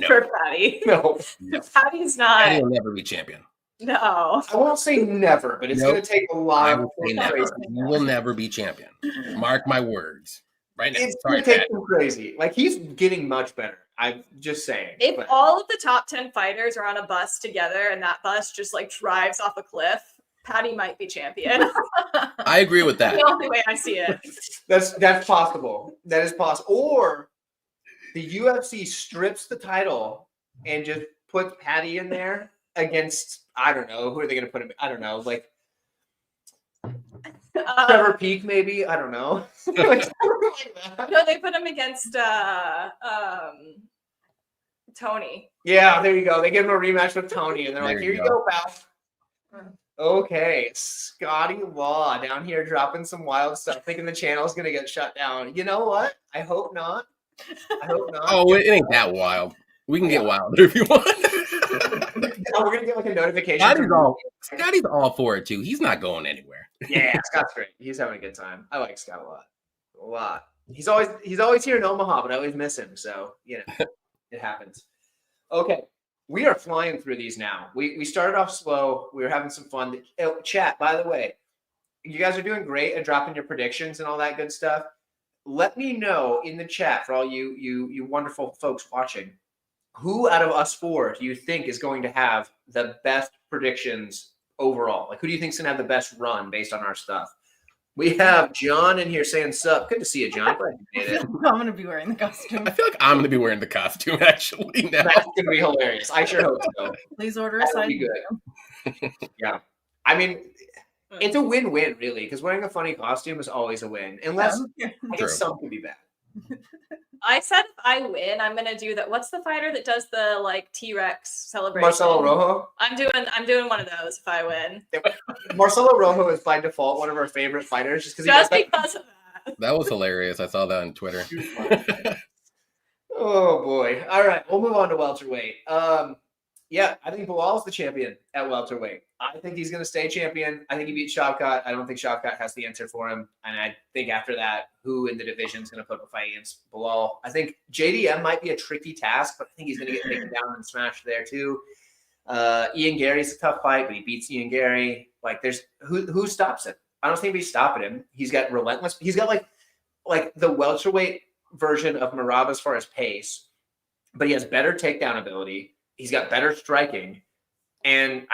For Patty. No. Patty's not. Patty will never be champion. No. I won't say never, but it's going to take a lot of crazy. He will never be champion. Mark my words. Right now. It's going to take him crazy. Like, he's getting much better. I'm just saying. If all of the top 10 fighters are on a bus together and that bus just like drives off a cliff, Patty might be champion. I agree with that. The only way I see it. That's possible. That is possible. Or the UFC strips the title and just puts Patty in there against, I don't know, who are they going to put him? I don't know, like Trevor Peak, maybe. I don't know. No, they put him against Tony. Yeah, there you go. They give him a rematch with Tony, and they're like, "Here you go, pal." Okay, Scotty Law down here dropping some wild stuff, thinking the channel's going to get shut down. You know what? I hope not. Oh, it ain't that wild. We can get wilder if you want. We're going to get like a notification. Scotty's all for it too. He's not going anywhere. Yeah, Scott's great. He's having a good time. I like Scott a lot. He's always here in Omaha, but I always miss him. So, you know, it happens. Okay. We are flying through these now. We started off slow. We were having some fun. Chat, by the way, you guys are doing great at dropping your predictions and all that good stuff. Let me know in the chat for all you wonderful folks watching. who out of us four do you think is going to have the best predictions overall? Like, who do you think is going to have the best run based on our stuff? We have John in here saying sup. Good to see you, John. Glad you I made feel it. like I'm gonna be wearing the costume. I feel like I'm going to be wearing the costume actually now. That's going to be hilarious. I sure hope so. Please order a That'll side. be good. Yeah. I mean, it's a win-win, really, because wearing a funny costume is always a win. Unless, I True. guess some could be bad. I said if I win, I'm gonna do that. What's the fighter that does the like T-Rex celebration? Marcelo Rojo. I'm doing one of those if I win. Marcelo Rojo is by default one of our favorite fighters just because he does Just that. because of that. That was hilarious. I saw that on Twitter. Oh boy. All right, we'll move on to welterweight. Yeah, I think Bilal's the champion at welterweight. I think he's going to stay champion. I think he beats Shavkat. I don't think Shavkat has the answer for him. And I think after that, who in the division is going to put up a fight against Bilal? I think JDM might be a tricky task, but I think he's going to get taken down and smashed there too. Ian Gary's a tough fight, but he beats Ian Gary. Like, there's who stops him? I don't think he's stopping him. He's got relentless. He's got like the welterweight version of Marab as far as pace, but he has better takedown ability. He's got better striking, and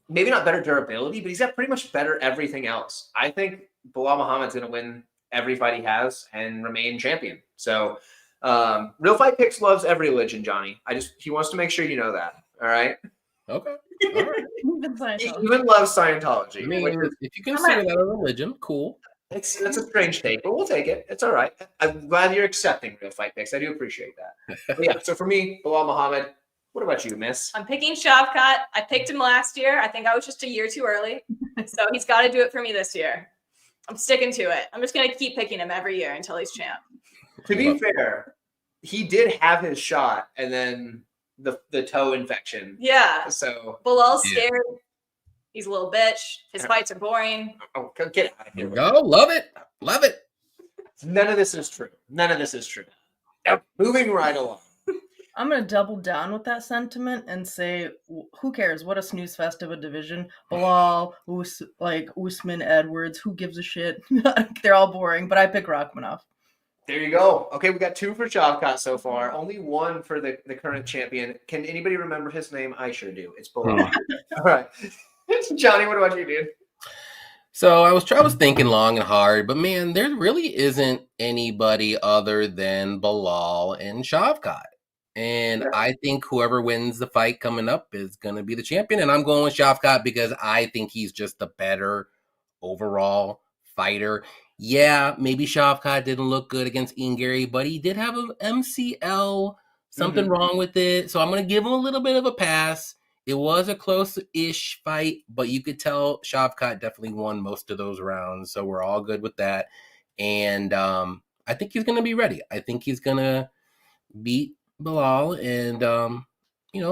maybe not better durability, but he's got pretty much better everything else. I think Bilal Muhammad's going to win every fight he has and remain champion. So, Real Fight Picks loves every religion, Johnny. He wants to make sure you know that. All right. Okay. All right. He even loves Scientology. I mean, if you consider that a religion, cool. That's a strange take, but we'll take it. It's all right. I'm glad you're accepting Real Fight Picks. I do appreciate that. But yeah. So for me, Bilal Muhammad. What about you, miss? I'm picking Shavkat. I picked him last year. I think I was just a year too early. So he's got to do it for me this year. I'm sticking to it. I'm just going to keep picking him every year until he's champ. To be fair, he did have his shot and then the toe infection. Yeah. So Bilal's scared. He's a little bitch. His fights are boring. Oh, get out of here. Go. Love it. Love it. None of this is true. None of this is true. Now, moving right along. I'm going to double down with that sentiment and say, who cares? What a snooze fest of a division. Bilal, Usman, Edwards, who gives a shit? They're all boring, but I pick Rachmanov. There you go. Okay, we got 2 for Shavkat so far. Only 1 for the current champion. Can anybody remember his name? I sure do. It's Bilal. All right. Johnny, what about you, dude? So I was thinking long and hard, but man, there really isn't anybody other than Bilal and Shavkat. And I think whoever wins the fight coming up is going to be the champion. And I'm going with Shavkat because I think he's just the better overall fighter. Yeah, maybe Shavkat didn't look good against Ian Gary, but he did have an MCL, something wrong with it. So I'm going to give him a little bit of a pass. It was a close-ish fight, but you could tell Shavkat definitely won most of those rounds. So we're all good with that. And I think he's going to be ready. I think he's going to beat Bilal, and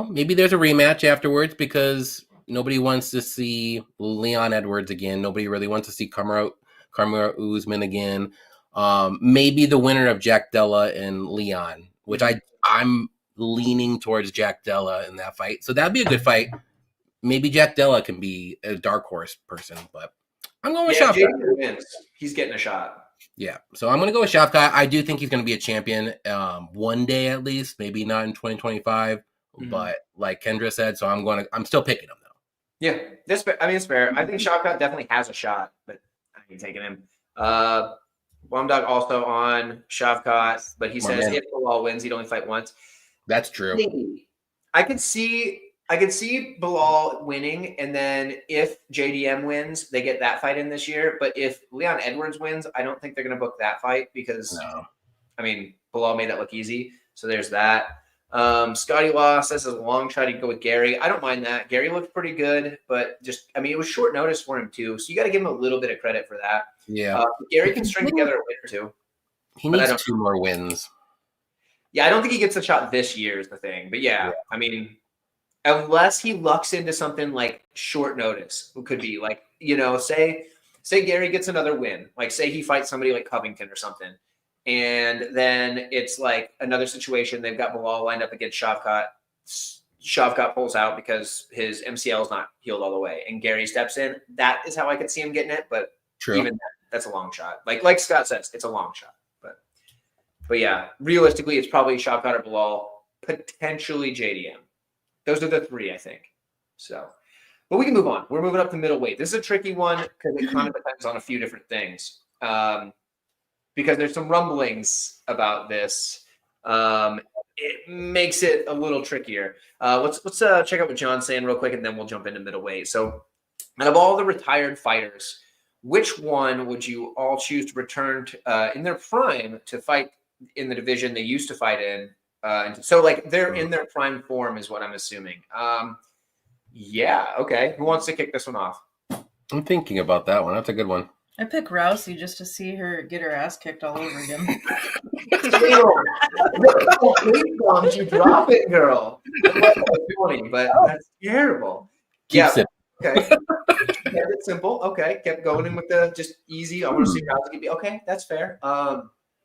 maybe there's a rematch afterwards because nobody wants to see Leon Edwards again. Nobody really wants to see Kamaru Usman again. Maybe the winner of Jack Della and Leon, which I'm leaning towards Jack Della in that fight. So that'd be a good fight. Maybe Jack Della can be a dark horse person, but I'm going with Shavkat. Wins. He's getting a shot. Yeah, so I'm going to go with Shavkat. I do think he's going to be a champion one day at least, maybe not in 2025, but like Kendra said, so I'm still picking him though. Yeah, it's fair. I think Shavkat definitely has a shot, but I ain't taking him. Dog also on Shavkat, but he says if Bilal wins, he'd only fight once. That's true. I could see Bilal winning, and then if JDM wins, they get that fight in this year. But if Leon Edwards wins, I don't think they're going to book that fight because, Bilal made that look easy. So there's that. Scotty Law says it's a long shot to go with Gary. I don't mind that. Gary looked pretty good, but it was short notice for him too. So you got to give him a little bit of credit for that. Yeah. Gary can string together a win or two. He needs 2 more wins. Yeah, I don't think he gets a shot this year is the thing. But yeah. Unless he lucks into something like short notice, it could be like, say Gary gets another win. Like say he fights somebody like Covington or something. And then it's like another situation. They've got Bilal lined up against Shavkat. Shavkat pulls out because his MCL is not healed all the way. And Gary steps in. That is how I could see him getting it. But even that's a long shot. Like Scott says, it's a long shot. But yeah, realistically, it's probably Shavkat or Bilal. potentially JDM. Those are the three, I think. So, but we can move on. We're moving up to middleweight. This is a tricky one because it kind of depends on a few different things. Because there's some rumblings about this. It makes it a little trickier. Let's check out what John's saying real quick, and then we'll jump into middleweight. So, out of all the retired fighters, which one would you all choose to return to, in their prime to fight in the division they used to fight in? So, like, they're in their prime form, is what I'm assuming. Yeah. Okay. Who wants to kick this one off? I'm thinking about that one. That's a good one. I pick Rousey just to see her get her ass kicked all over again. Bombs, you drop it, girl. That's funny, but that's terrible. Keep it. Okay. Kept it simple. Okay. Kept going in with the just easy. I want to see Rousey can be okay. That's fair.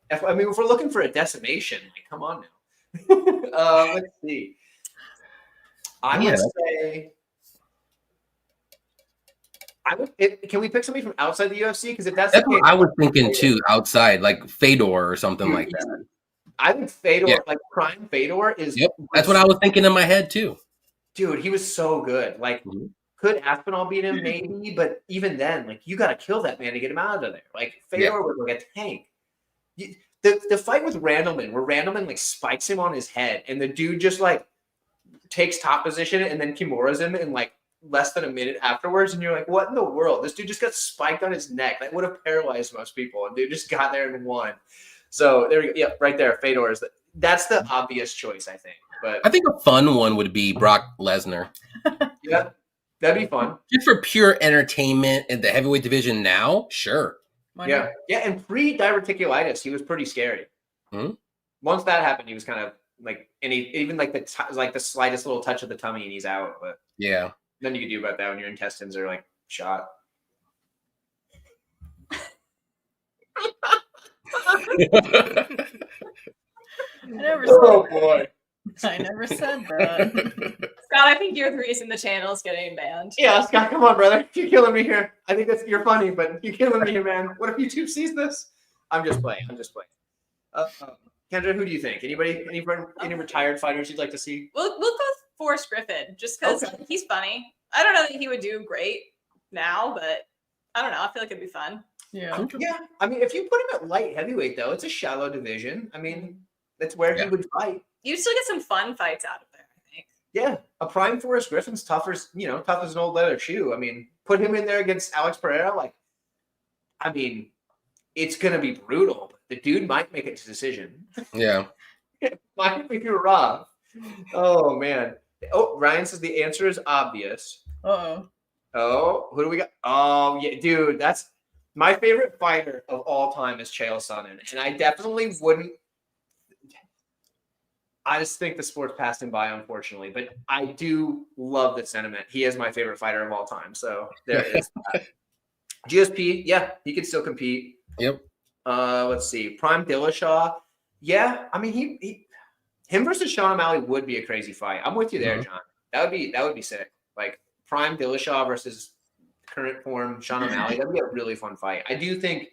If we're looking for a decimation, like, come on now. Let's see. I would say. Can we pick somebody from outside the UFC? Because if that's the case, what I was thinking too, outside, like Fedor or something like that. I think Fedor, like prime Fedor, is. Yep, that's what I was thinking in my head too. Dude, he was so good. Like, could Aspinall beat him? Maybe, but even then, like, you got to kill that man to get him out of there. Like, Fedor was like a tank. The fight with Randleman, where Randleman like spikes him on his head, and the dude just like takes top position, and then Kimura's him in like less than a minute afterwards, and you're like, what in the world? This dude just got spiked on his neck. That would have paralyzed most people, and dude just got there and won. So there we go. Yeah, right there. Fedor is that's the obvious choice, I think. But I think a fun one would be Brock Lesnar. Yeah, that'd be fun. Just for pure entertainment in the heavyweight division now, sure. Yeah, and pre-diverticulitis, he was pretty scary. Once that happened, he was kind of like, and even like the slightest little touch of the tummy, and he's out. But yeah. Nothing you can do about that when your intestines are like shot. Boy. I never said that. Scott, I think you're the reason the channel is getting banned. Yeah, Scott, come on, brother. You're killing me here. I think you're funny, but you're killing me here, man. What if YouTube sees this? I'm just playing. Kendra, who do you think? Any retired fighters you'd like to see? We'll go with Forrest Griffin, just because he's funny. I don't know that he would do great now, but I don't know. I feel like it'd be fun. Yeah. Yeah. I mean, if you put him at light heavyweight, though, it's a shallow division. I mean, that's where he would fight. You'd still get some fun fights out of there, I think. Yeah. A prime Forrest Griffin's tough as an old leather shoe. I mean, put him in there against Alex Pereira. Like, I mean, it's going to be brutal. The dude might make it to decision. Yeah. Might be rough. Oh, man. Oh, Ryan says the answer is obvious. Uh-oh. Oh, who do we got? Oh, yeah, dude, that's my favorite fighter of all time is Chael Sonnen. And I definitely wouldn't. I just think the sport's passed him by, unfortunately. But I do love the sentiment. He is my favorite fighter of all time. So there is that. GSP, yeah, he could still compete. Yep. Let's see. Prime Dillashaw. Yeah, I mean, him versus Sean O'Malley would be a crazy fight. I'm with you there, John. That would be sick. Like prime Dillashaw versus current form Sean O'Malley. That'd be a really fun fight. I do think.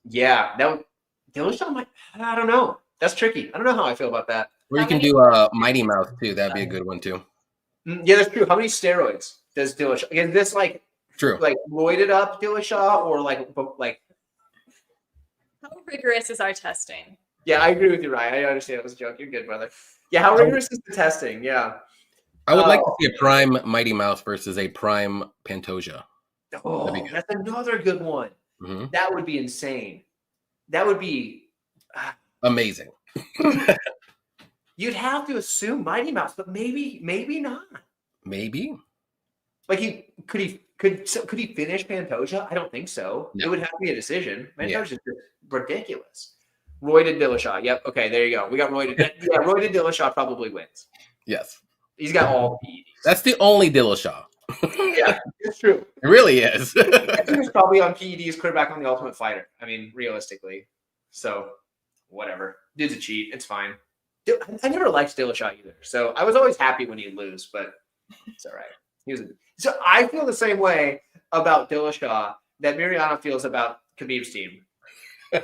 Yeah, Dillashaw might. I don't know. That's tricky. I don't know how I feel about that. Or you can do Mighty Mouse too. That'd be a good one too. Yeah, that's true. How many steroids does Dillashaw? Is this like true? Like roided up Dillashaw or like? How rigorous is our testing? Yeah, I agree with you, Ryan. I understand it was a joke. You're good, brother. Yeah, how rigorous is the testing? Yeah. I would like to see a prime Mighty Mouse versus a prime Pantoja. Oh, that's another good one. Mm-hmm. That would be insane. That would be amazing. You'd have to assume Mighty Mouse, but maybe not. Maybe. Like could he finish Pantoja? I don't think so. No. It would have to be a decision. Pantoja's just ridiculous. Roided Dillashaw. Yep. Okay, there you go. We got Roided. Yeah, Roided Dillashaw probably wins. Yes. He's got all the PEDs. That's the only Dillashaw. Yeah, it's true. It really is. He was probably on PEDs, clear back on the Ultimate Fighter. I mean, realistically. So, whatever. Dude's a cheat. It's fine. Dude, I never liked Dillashaw either. So, I was always happy when he'd lose, but it's all right. So, I feel the same way about Dillashaw that Mariano feels about Khabib's team.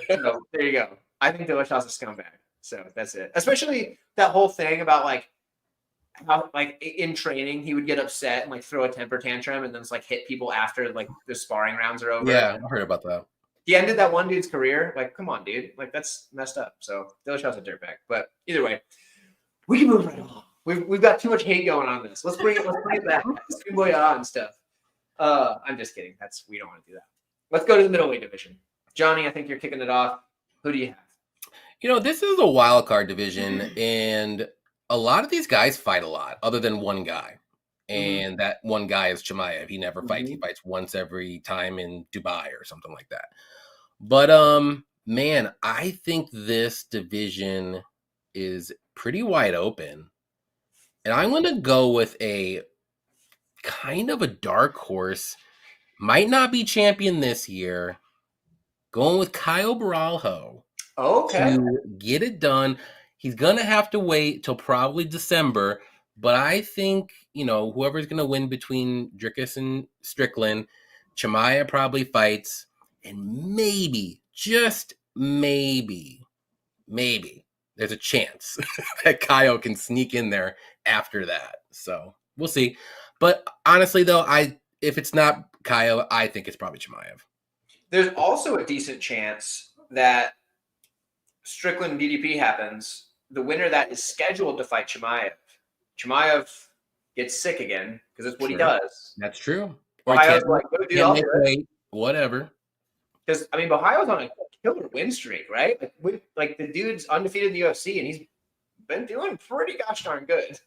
So, there you go. I think Dillashaw's a scumbag. So that's it. Especially that whole thing about like how like in training he would get upset and like throw a temper tantrum and then just like hit people after like the sparring rounds are over. Yeah, I heard about that. He ended that one dude's career. Like, come on, dude. Like that's messed up. So Dillashaw's a dirtbag. But either way, we can move right on. We've got too much hate going on this. Let's bring it back. Kumbaya and stuff. I'm just kidding. We don't want to do that. Let's go to the middleweight division. Johnny, I think you're kicking it off. Who do you have? You know, this is a wild card division, and a lot of these guys fight a lot, other than one guy. And that one guy is Chimaev. He never fights. He fights once every time in Dubai or something like that. But man, I think this division is pretty wide open. And I'm going to go with a kind of a dark horse. Might not be champion this year. Going with Caio Borralho. Okay. To get it done. He's going to have to wait till probably December. But I think, you know, whoever's going to win between Dricus and Strickland, Chimaev probably fights. And maybe, just maybe, there's a chance that Caio can sneak in there after that. So we'll see. But honestly, though, if it's not Caio, I think it's probably Chimaev. There's also a decent chance that Strickland DDP happens. The winner that is scheduled to fight Chimaev gets sick again because that's what he does. That's true. Or Ohio's like, wait, whatever. Because I mean, Ohio's on a killer win streak, right? Like the dude's undefeated in the UFC, and he's been doing pretty gosh darn good.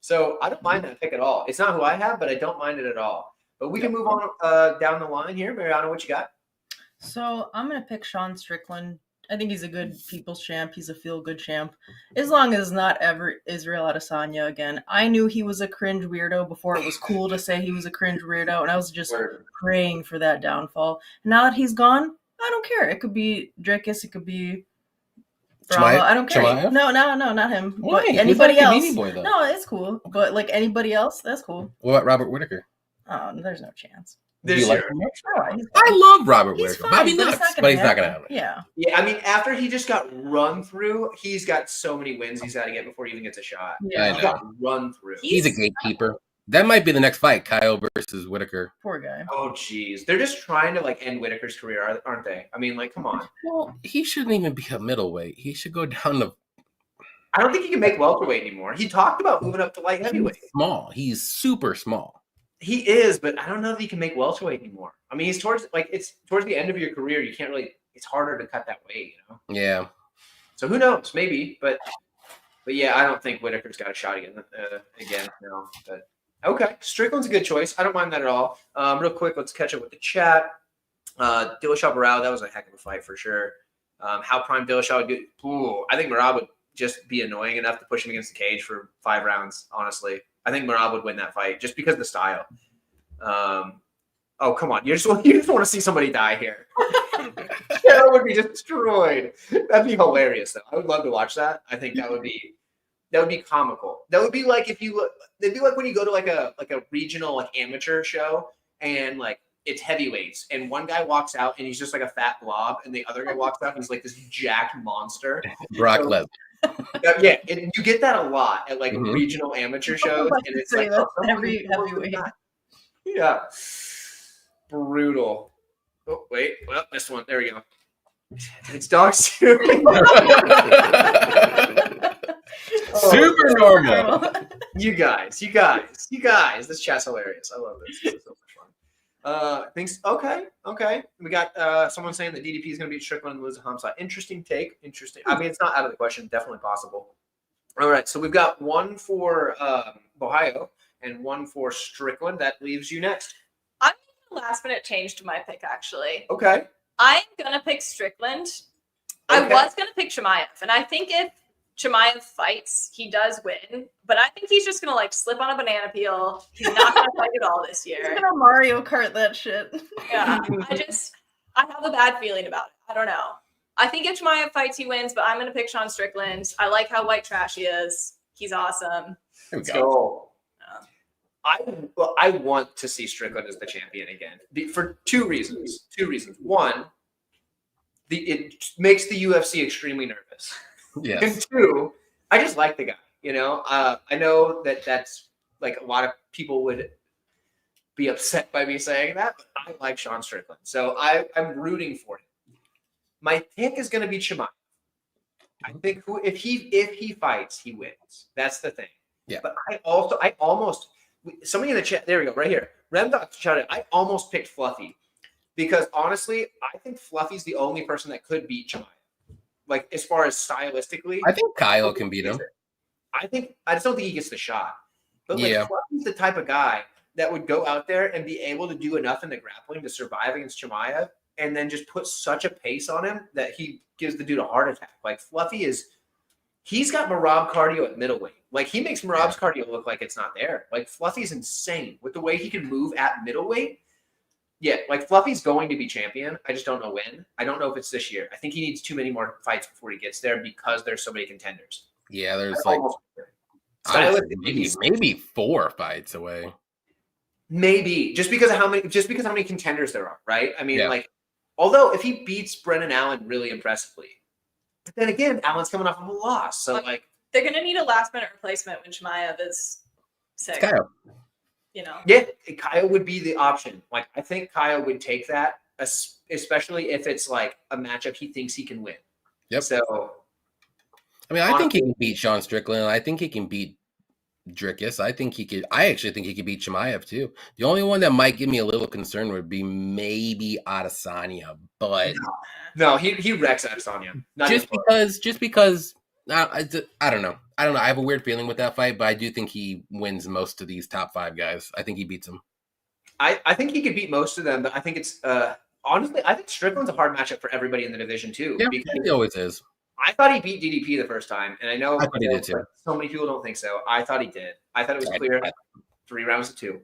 So I don't mind that pick at all. It's not who I have, but I don't mind it at all. But we can move on down the line here. Mariana, what you got? So I'm going to pick Sean Strickland. I think he's a good people's champ. He's a feel-good champ. As long as not ever Israel Adesanya again. I knew he was a cringe weirdo before it was cool to say he was a cringe weirdo, and I was just praying for that downfall. Now that he's gone, I don't care. It could be Dricus. It could be Bravo. I don't care. Chimaev? No, not him. Why? But anybody else. Boy, though. No, it's cool. But like anybody else, that's cool. What about Robert Whittaker? Oh, there's no chance. Do you like him? Oh, I love Robert Whittaker. Fine, Bobby nuts, but he's not going to have it. Yeah. Yeah, I mean, after he just got run through, he's got so many wins he's got to get before he even gets a shot. Yeah. He got run through. He's a gatekeeper. That might be the next fight, Caio versus Whittaker. Poor guy. Oh, geez. They're just trying to, like, end Whittaker's career, aren't they? I mean, like, come on. Well, he shouldn't even be a middleweight. He should go down to... I don't think he can make welterweight anymore. He talked about moving up to light heavyweight. He's small. He's super small. He is, but I don't know if he can make welterweight anymore. I mean, it's towards the end of your career. You can't really. It's harder to cut that weight, you know. Yeah. So who knows? Maybe, but yeah, I don't think Whittaker's got a shot again. No. But okay, Strickland's a good choice. I don't mind that at all. Real quick, let's catch up with the chat. Dillashaw Morale, that was a heck of a fight for sure. How prime Dillashaw would do? Ooh, I think Morale would just be annoying enough to push him against the cage for 5 rounds. Honestly. I think Merab would win that fight just because of the style. Oh, come on. You just want to see somebody die here. Cheryl would be destroyed. That'd be hilarious, though. I would love to watch that. I think that would be comical. That would be like it'd be like when you go to like a regional like amateur show and like it's heavyweights and one guy walks out and he's just like a fat blob and the other guy walks out and he's like this jacked monster. Brock Lesnar. Yeah, and you get that a lot at like regional amateur shows, and it's like every heavyweight. Yeah, brutal. Oh wait, well this one, there we go. It's dogs too. Super normal. You guys, this chat's hilarious. I love this. This is so much fun. Thanks. Okay. We got someone saying that DDP is going to beat Strickland and lose to Hamzat. Interesting take. Interesting. I mean, it's not out of the question. Definitely possible. All right. So we've got one for Ohio and one for Strickland. That leaves you next. I'm going to last minute change to my pick, actually. Okay. I'm going to pick Strickland. Okay. I was going to pick Chimaev. And I think if Chimaev fights, he does win, but I think he's just gonna like slip on a banana peel. He's not gonna fight at all this year. He's gonna Mario Kart that shit. Yeah, I have a bad feeling about it. I don't know. I think if Chimaev fights, he wins, but I'm gonna pick Sean Strickland. I like how white trash he is. He's awesome. Let's go. I want to see Strickland as the champion again for 2 reasons. 2 reasons. One, it makes the UFC extremely nervous. Yes. And 2, I just like the guy. You know, I know that's like a lot of people would be upset by me saying that, but I like Sean Strickland, so I'm rooting for him. My pick is going to be Chimaev. I think if he fights, he wins. That's the thing. Yeah. But I almost somebody in the chat. There we go, right here. Remdoc shouted. I almost picked Fluffy because honestly, I think Fluffy's the only person that could beat Chimaev. Like as far as stylistically, I think Kyle can beat him. I just don't think he gets the shot. But like Yeah. Fluffy's the type of guy that would go out there and be able to do enough in the grappling to survive against Chimaev and then just put such a pace on him that he gives the dude a heart attack. Like Fluffy he's got Marab cardio at middleweight. Like he makes Marab's cardio look like it's not there. Like Fluffy's insane with the way he can move at middleweight. Yeah, like Fluffy's going to be champion. I just don't know when. I don't know if it's this year. I think he needs too many more fights before he gets there because there's so many contenders. Yeah, there's like maybe 4 fights away. Maybe just because of how many contenders there are, right? I mean, like, although if he beats Brennan Allen really impressively, but then again, Allen's coming off of a loss, so like they're gonna need a last minute replacement when Chimaev is sick. Kyle. You know, yeah, Kyle would be the option. Like, I think Kyle would take that, especially if it's like a matchup he thinks he can win. Yep. So, I mean, I think he can beat Sean Strickland. I think he can beat Drickus. I actually think he could beat Chimaev too. The only one that might give me a little concern would be maybe Adesanya, but no, he wrecks Adesanya. Just because I don't know. I have a weird feeling with that fight, but I do think he wins most of these top 5 guys. I think he beats them. I think he could beat most of them, but I think it's honestly, I think Strickland's a hard matchup for everybody in the division too. Yeah, he always is. I thought he beat DDP the first time, and I know he did too. So many people don't think so. I thought he did. I thought it was clear. 3 rounds to 2.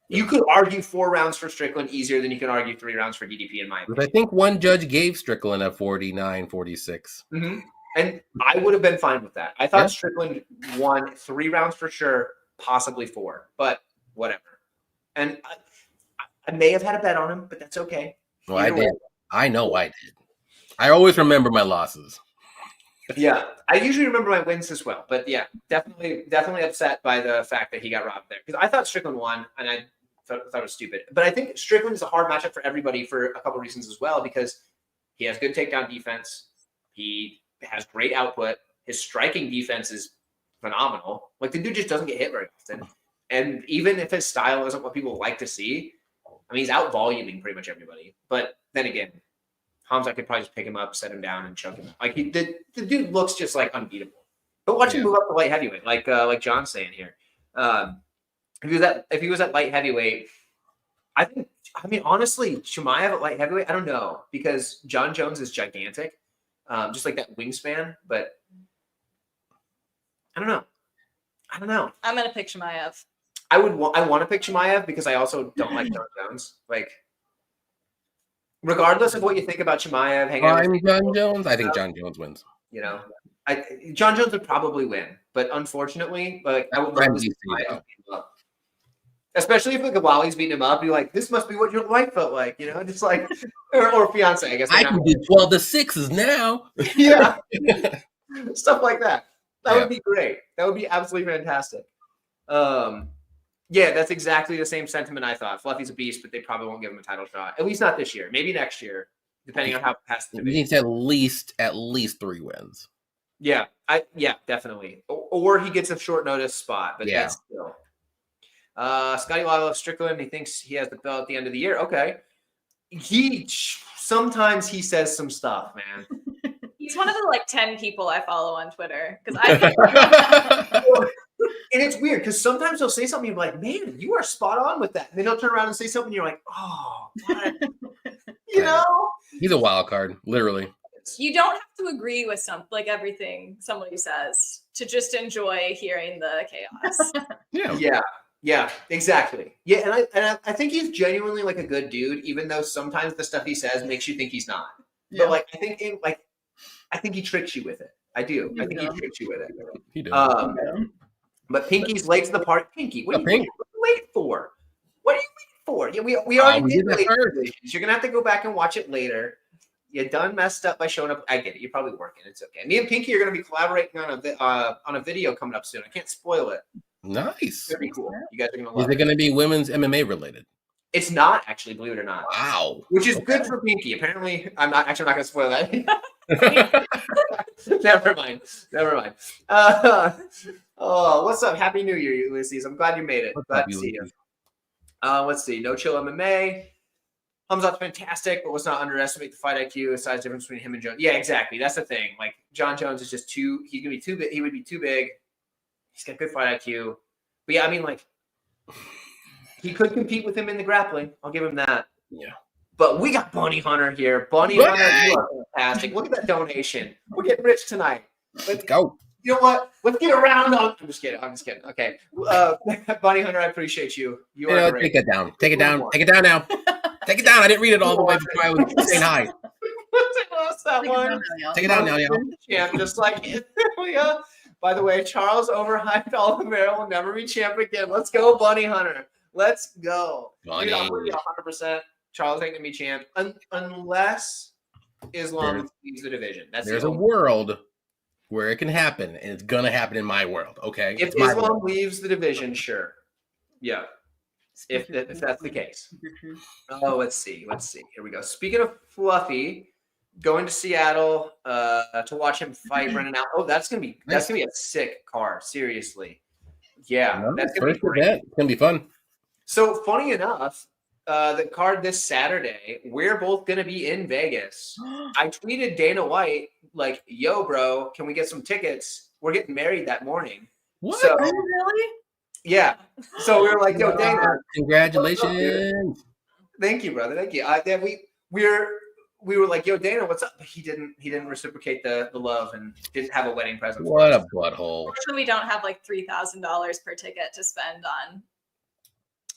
You could argue 4 rounds for Strickland easier than you can argue 3 rounds for DDP, in my opinion. I think one judge gave Strickland a 49-46. Mm-hmm. And I would have been fine with that. I thought Strickland won 3 rounds for sure, possibly 4, but whatever. And I may have had a bet on him, but that's okay. Well, I did. I know I did. I always remember my losses. Yeah, I usually remember my wins as well. But yeah, definitely upset by the fact that he got robbed there. Because I thought Strickland won, and I thought it was stupid. But I think Strickland is a hard matchup for everybody for a couple of reasons as well, because he has good takedown defense. He has great output. His striking defense is phenomenal. Like, the dude just doesn't get hit very often. And even if his style isn't what people like to see, I mean, he's out voluming pretty much everybody. But then again, Hamza could probably just pick him up, set him down, and choke him. Like, the dude looks just like unbeatable. But watch him move up to light heavyweight, like John's saying here. If he was at light heavyweight, I mean, honestly, Chimaev at light heavyweight, I don't know, because John Jones is gigantic, just like that wingspan. But I don't know. I'm gonna pick Chimaev. I want to pick Chimaev because I also don't like John Jones. Like, regardless of what you think about Chimaev, John Jones. I think John Jones wins. You know, John Jones would probably win, but unfortunately, like, I would love to see Chimaev beat him up. Especially if, like, while he's beating him up, you're like, this must be what your life felt like, you know, just like, or fiance, I guess. I can do 12 to 6s now. Yeah, stuff like that. That would be great. That would be absolutely fantastic. Yeah, that's exactly the same sentiment I thought. Fluffy's a beast, but they probably won't give him a title shot. At least not this year. Maybe next year, depending on how fast the He needs at least 3 wins. Yeah, definitely. Or he gets a short notice spot, but that's still. Scotty Lalo Strickland, he thinks he has the belt at the end of the year. Okay. Sometimes he says some stuff, man. He's one of the like 10 people I follow on Twitter because I. And it's weird because sometimes they'll say something, you're like, man, you are spot on with that. And then they'll turn around and say something, and you're like, oh, what? You know? He's a wild card, literally. You don't have to agree with everything somebody says to just enjoy hearing the chaos. Yeah, exactly. Yeah, and I think he's genuinely like a good dude, even though sometimes the stuff he says makes you think he's not. Yeah. But I think he tricks you with it. I do. I think he tricks you with it. He does. But Pinky's late to the party. Pinky, what are you late for? What are you waiting for? Yeah, we already did late. You're gonna have to go back and watch it later. You done messed up by showing up. I get it. You're probably working. It's okay. Me and Pinky are going to be collaborating on a video coming up soon. I can't spoil it. Nice. It's going to be cool. You guys are going to Is love it it. going to be women's MMA related? It's not actually, believe it or not. Wow. Which is good for Pinky. Apparently, I'm not going to spoil that. Never mind. Oh, what's up? Happy New Year, Ulysses. I'm glad you made it. Glad to see you. Let's see. No Chill MMA. Hamzat's fantastic, but let's not underestimate the fight IQ, the size difference between him and Jones. Yeah, exactly. That's the thing. Like, John Jones is just he's going to be too big. He would be too big. He's got good fight IQ. But yeah, I mean, like, he could compete with him in the grappling. I'll give him that. Yeah. But we got Bunny Hunter here. Bunny Hunter, you are fantastic. Look at that donation. We're getting rich tonight. Let's go. You know what? Let's get around on. I'm just kidding. Okay. Bunny Hunter, I appreciate you. You are great. Take that down. Take it down. Take it down now. Take it down. I didn't read it all the way before I was saying hi. Lost that one. Take it down now, y'all. Champ, just like it. Yeah. By the way, Charles overhyped all the Merrill will never be champ again. Let's go, Bunny Hunter. Let's go. Dude, I'm with you 100%. Charles ain't gonna be champ unless Islam leaves the division. There's a world where it can happen, and it's gonna happen in my world. Okay. If Islam leaves the division, sure. Yeah. If that's the case. Oh, let's see. Here we go. Speaking of Fluffy, going to Seattle to watch him fight Brendan out. Oh, that's gonna be a sick card. Seriously. Yeah, that's gonna be great. It's gonna be fun. So funny enough, the card this Saturday, we're both gonna be in Vegas. I tweeted Dana White like, "Yo, bro, can we get some tickets? We're getting married that morning." What? So, Really? yeah. So we were like, "Yo, Dana, congratulations!" Thank you, brother. Thank you. Then we were like, "Yo, Dana, what's up?" But he didn't reciprocate the love and didn't have a wedding present. What a butthole! Unfortunately, we don't have like $3,000 per ticket to spend on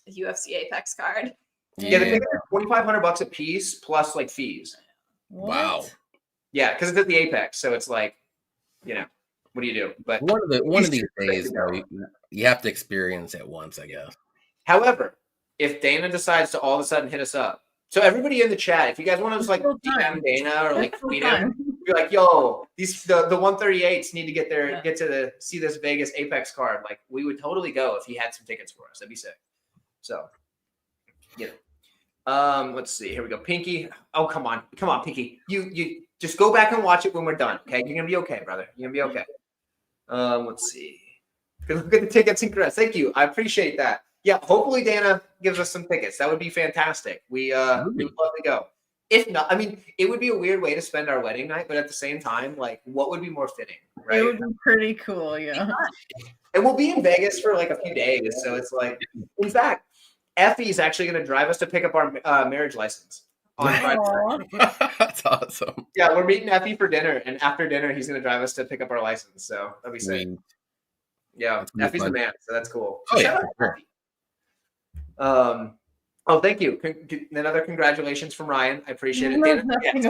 a UFC Apex card. Yeah, the tickets are $2,500 a piece plus like fees. Wow. Yeah, because it's at the Apex, so it's like, you know, what do you do? But one of these days, though, you have to experience it once, I guess. However, if Dana decides to all of a sudden hit us up, so everybody in the chat, if you guys want to just like DM Dana or like tweet him, you're like, "Yo, the 138s need to get to see this Vegas Apex card." Like, we would totally go if he had some tickets for us. That'd be sick. So, you know, let's see. Here we go. Pinky. Oh, come on, Pinky. You just go back and watch it when we're done. Okay, you're gonna be okay, brother. You're gonna be okay. Let's see. Look at the tickets and congrats. Thank you. I appreciate that. Yeah, hopefully Dana gives us some tickets. That would be fantastic. We would love to go. If not, I mean, it would be a weird way to spend our wedding night, but at the same time, like, what would be more fitting, right? It would be pretty cool, yeah. And we'll be in Vegas for like a few days, so it's like, in fact, Effie's actually going to drive us to pick up our marriage license on Friday. That's awesome. Yeah, we're meeting Effie for dinner, and after dinner, he's going to drive us to pick up our license. So that'll be sick. Yeah, Effie's the man, so that's cool. Oh yeah. Sure. Oh, thank you. Another congratulations from Ryan. I appreciate it. Nothing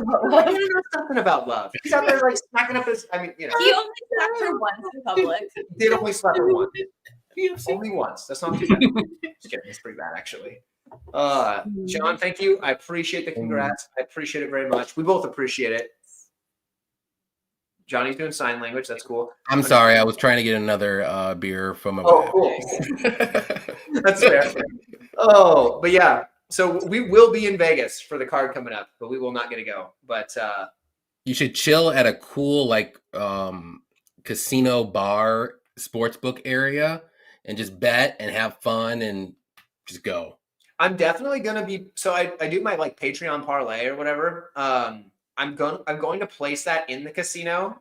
about love. He's out there like smacking up his. I mean, you know. He only slapped her once in public. He did only slap her once. Only once. That's not too bad. Just kidding. It's pretty bad, actually. John, thank you. I appreciate the congrats. I appreciate it very much. We both appreciate it. Johnny's doing sign language. That's cool. I'm sorry. I was trying to get another beer from a. Oh, cool. That's fair. Oh, but yeah. So we will be in Vegas for the card coming up, but we will not get to go. But you should chill at a cool like casino bar sportsbook area and just bet and have fun and just go. I'm definitely gonna be. So I do my like Patreon parlay or whatever. I'm going to place that in the casino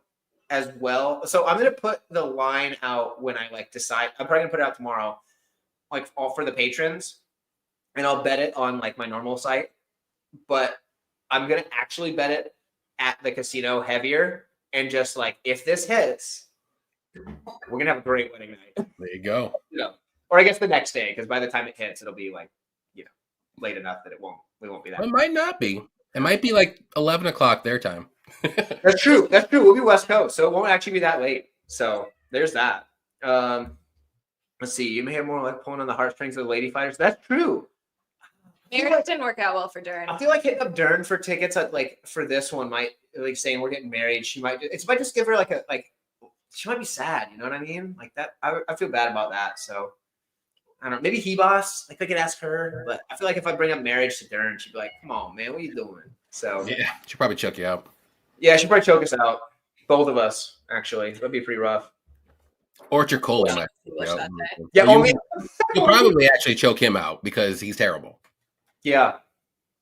as well. So I'm gonna put the line out when I like decide. I'm probably gonna put it out tomorrow, like all for the patrons, and I'll bet it on like my normal site. But I'm gonna actually bet it at the casino heavier, and just like if this hits, we're gonna have a great wedding night. There you go. You know, or I guess the next day, because by the time it hits, it'll be like, you know, late enough that we won't be that. It might not be. It might be like 11 o'clock their time. That's true. That's true. We'll be West Coast, so it won't actually be that late. So there's that. Let's see. You may have more like pulling on the heartstrings of the lady fighters. That's true. Marriage didn't work out well for Dern. I feel like hitting up Dern for tickets for this one might saying we're getting married. She might just give her she might be sad. You know what I mean? Like that. I feel bad about that. So I don't know. Maybe Hebos. Like they could ask her, but I feel like if I bring up marriage to Dern, she'd be like, "Come on, man, what are you doing?" So Yeah, she'll probably chuck you out. yeah, she'd probably choke us out. Both of us, actually. That'd be pretty rough. Or Cole might. Wish that day. Yeah, You'll probably actually choke him out because he's terrible. Yeah,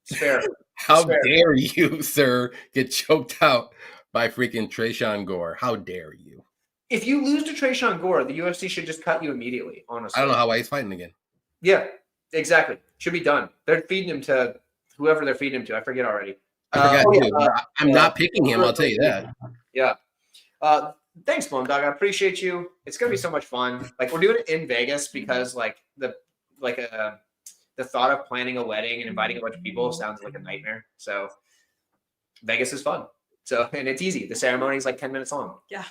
it's fair. How Fair. dare you, sir, get choked out by freaking Trayshawn Gore? How dare you? If you lose to Trayshawn Gore, the UFC should just cut you immediately, honestly. I don't know how he's fighting again. Yeah, exactly. Should be done. They're feeding him to whoever they're feeding him to. I forget already. I forgot too. I'm not picking him, I'll tell you that. Yeah. Thanks, Bone Dog. I appreciate you. It's gonna be so much fun. Like we're doing it in Vegas because the thought of planning a wedding and inviting a bunch of people sounds like a nightmare. So Vegas is fun. So and it's easy. The ceremony is like 10 minutes long. Yeah.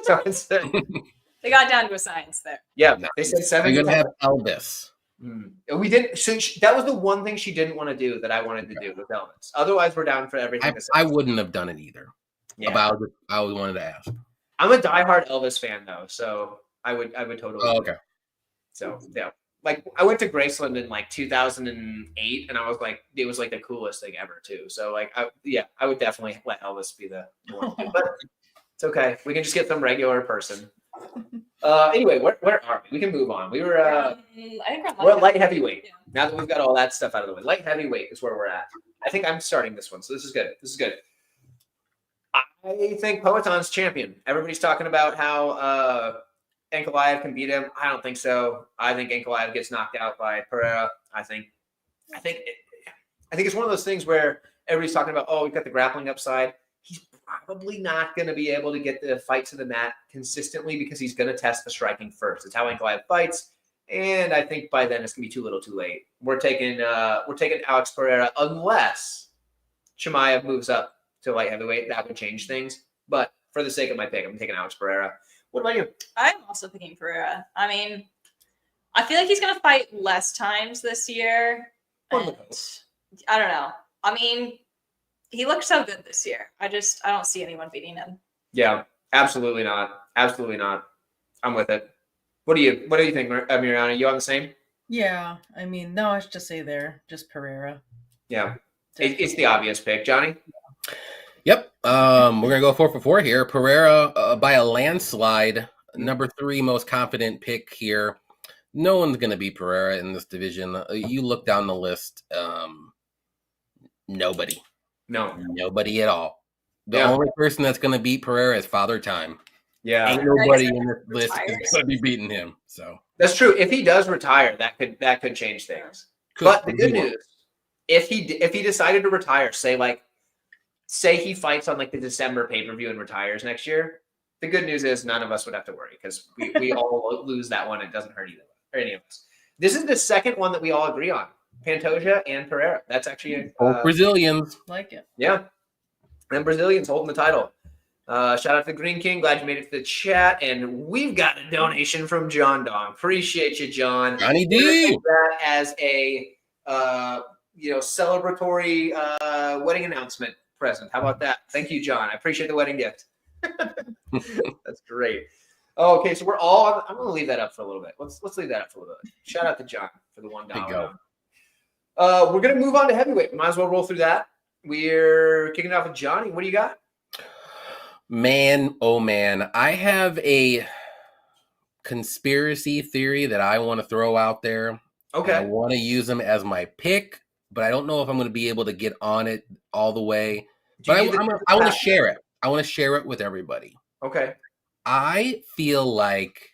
So it's They got down to a science there. yeah. They said 7. You're gonna have Elvis. We didn't. So that was the one thing she didn't want to do that I wanted to do with Elvis. Otherwise, we're down for everything. I wouldn't have done it either. Yeah. I always wanted to ask. I'm a diehard Elvis fan though, so I would totally. Oh, okay. So yeah, like I went to Graceland in like 2008, and I was like, it was like the coolest thing ever too. So like, I would definitely let Elvis be the one. But it's okay. We can just get some regular person. Anyway, where are we? We can move on. We were I think we're at light heavyweight. Yeah. Now that we've got all that stuff out of the way, light heavyweight is where we're at. I think I'm starting this one, so this is good. This is good. I think Poetan's champion. Everybody's talking about how Ankalaev can beat him. I don't think so. I think Ankalaev gets knocked out by Pereira. I think it's one of those things where everybody's talking about, oh, we've got the grappling upside. He's probably not going to be able to get the fight to the mat consistently because he's going to test the striking first. It's how Ankalaev fights, and I think by then it's going to be too little, too late. We're taking Alex Pereira unless Chimaev moves up to light heavyweight. That would change things. But for the sake of my pick, I'm taking Alex Pereira. What about you? I'm also picking Pereira. I mean, I feel like he's going to fight less times this year. And I don't know. I mean, he looks so good this year. I don't see anyone beating him. Yeah, absolutely not. Absolutely not. I'm with it. What do you think, Mirjana? You on the same? Yeah, I mean, no, I should just say just Pereira. Yeah, it's the obvious pick, Johnny. Yep. We're gonna go 4 for 4 here. Pereira by a landslide, number 3 most confident pick here. No one's gonna beat Pereira in this division. You look down the list. Nobody. No. Nobody at all. The only person that's gonna beat Pereira is Father Time. Yeah. Ain't nobody in this list is gonna be beating him. So that's true. If he does retire, that could change things. But the good news, if he decided to retire, say he fights on like the December pay-per-view and retires next year, the good news is none of us would have to worry because we all lose that one. It doesn't hurt any of us. This is the second one that we all agree on. Pantoja and Pereira. That's actually Brazilians. Like it. Yeah. And Brazilians holding the title. Shout out to the Green King. Glad you made it to the chat. And we've got a donation from John Dong. Appreciate you, John. Johnny D. That as a celebratory wedding announcement present. How about that? Thank you, John. I appreciate the wedding gift. That's great. Oh, okay, so we're all. I'm going to leave that up for a little bit. Let's leave that up for a little bit. Shout out to John for the $1. We're going to move on to heavyweight. Might as well roll through that. We're kicking it off with Johnny. What do you got? Man, oh man, I have a conspiracy theory that I want to throw out there. Okay. I want to use them as my pick, but I don't know if I'm going to be able to get on it all the way. But I want to share it. I want to share it with everybody. Okay. I feel like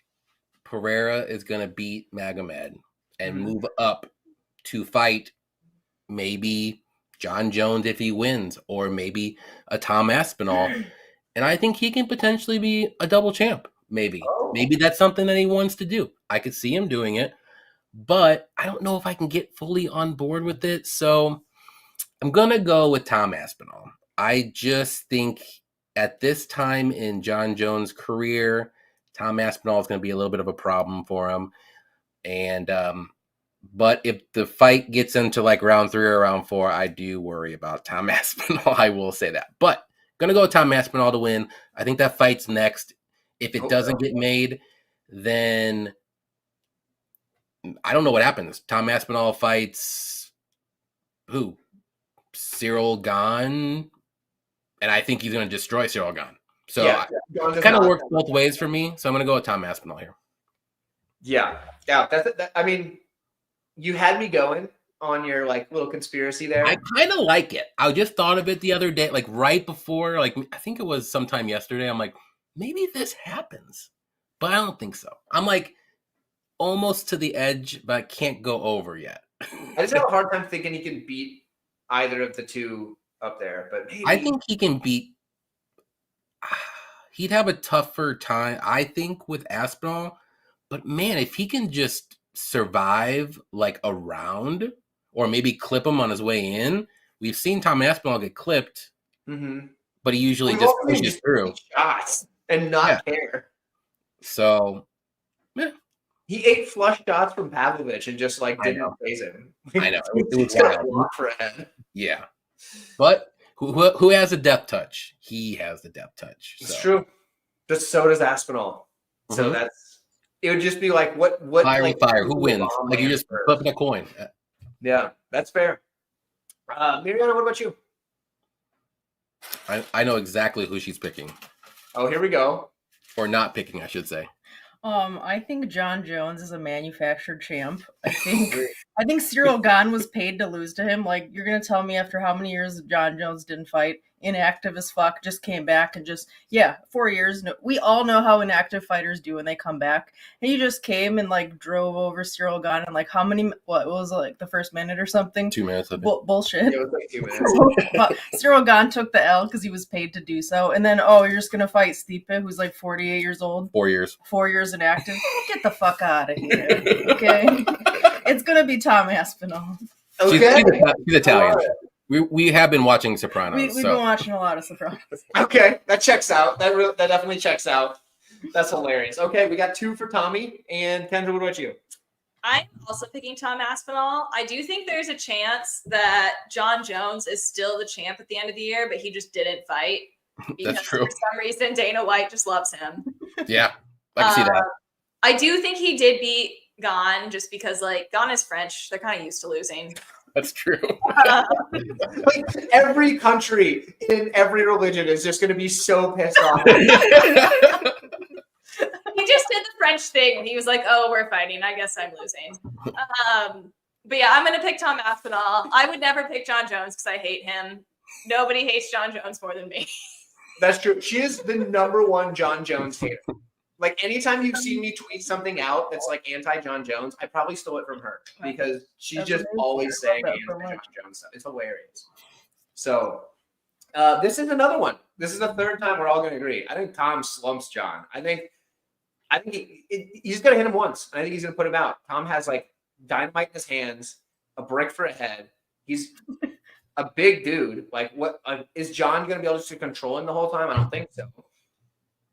Pereira is going to beat Magomed and move up to fight maybe John Jones if he wins, or maybe a Tom Aspinall. And I think he can potentially be a double champ. Maybe. Maybe that's something that he wants to do. I could see him doing it, but I don't know if I can get fully on board with it. So I'm going to go with Tom Aspinall. I just think at this time in John Jones' career, Tom Aspinall is going to be a little bit of a problem for him. And But if the fight gets into like round 3 or round 4, I do worry about Tom Aspinall. I will say that. But gonna go with Tom Aspinall to win. I think that fight's next. If it doesn't get made, then I don't know what happens. Tom Aspinall fights who? Cyril Gahn, and I think he's going to destroy Cyril Gahn. So it kind of works both ways for me. So I'm going to go with Tom Aspinall here. Yeah. I mean, you had me going on your like little conspiracy there. I kind of like it. I just thought of it the other day, like right before, like I think it was sometime yesterday. I'm like, maybe this happens, but I don't think so. I'm like almost to the edge, but I can't go over yet. I just have a hard time thinking he can beat either of the two up there, but maybe. I think he can beat. He'd have a tougher time, I think, with Aspinall. But man, if he can just survive like a round, or maybe clip him on his way in, we've seen Tom Aspinall get clipped, but he usually just pushes through shots and not care. So, yeah. He ate flush shots from Pavlovich and just like didn't phase him. I know. It was wild. For a head. Yeah. But who has a depth touch? He has the depth touch. So. It's true. So does Aspinall. So it would just be like what fire like, fire. Who wins? Like you're just flipping a coin. Yeah, that's fair. Mariana, what about you? I know exactly who she's picking. Oh, here we go. Or not picking, I should say. I think John Jones is a manufactured champ. I think Cyril Gahn was paid to lose to him. Like, you're gonna tell me after how many years John Jones didn't fight, inactive as fuck, just came back and 4 years. No, we all know how inactive fighters do when they come back. And he just came and like drove over Cyril Gahn and like how many? What was it, like the first minute or something? 2 minutes. Bullshit. Yeah, it was like 2 minutes. Cyril Gahn took the L because he was paid to do so. And then you're just gonna fight Stipe, who's like 48 years old. 4 years. 4 years inactive. Get the fuck out of here. Okay. It's gonna be Tom Aspinall. Okay. She's Italian. We have been watching Sopranos. We've been watching a lot of Sopranos. Okay, that checks out. That definitely checks out. That's hilarious. Okay, we got 2 for Tommy. And Kendra, what about you? I'm also picking Tom Aspinall. I do think there's a chance that John Jones is still the champ at the end of the year, but he just didn't fight. Because That's true. For some reason, Dana White just loves him. Yeah, I can see that. I do think he did beat Gahn just because, like, Gahn is French. They're kind of used to losing. That's true. Like every country in every religion is just going to be so pissed off. He just did the French thing. He was like, "Oh, we're fighting. I guess I'm losing." But yeah, I'm going to pick Tom Aspinall. I would never pick John Jones because I hate him. Nobody hates John Jones more than me. That's true. She is the #1 John Jones hater. Like anytime you've seen me tweet something out that's like anti-John Jones, I probably stole it from her because she's just always saying anti-John Jones stuff. It's hilarious. So this is another one. This is the third time we're all going to agree. I think Tom slumps John. I think he's going to hit him once. And I think he's going to put him out. Tom has like dynamite in his hands, a brick for a head. He's a big dude. Like what is John going to be able to control him the whole time? I don't think so.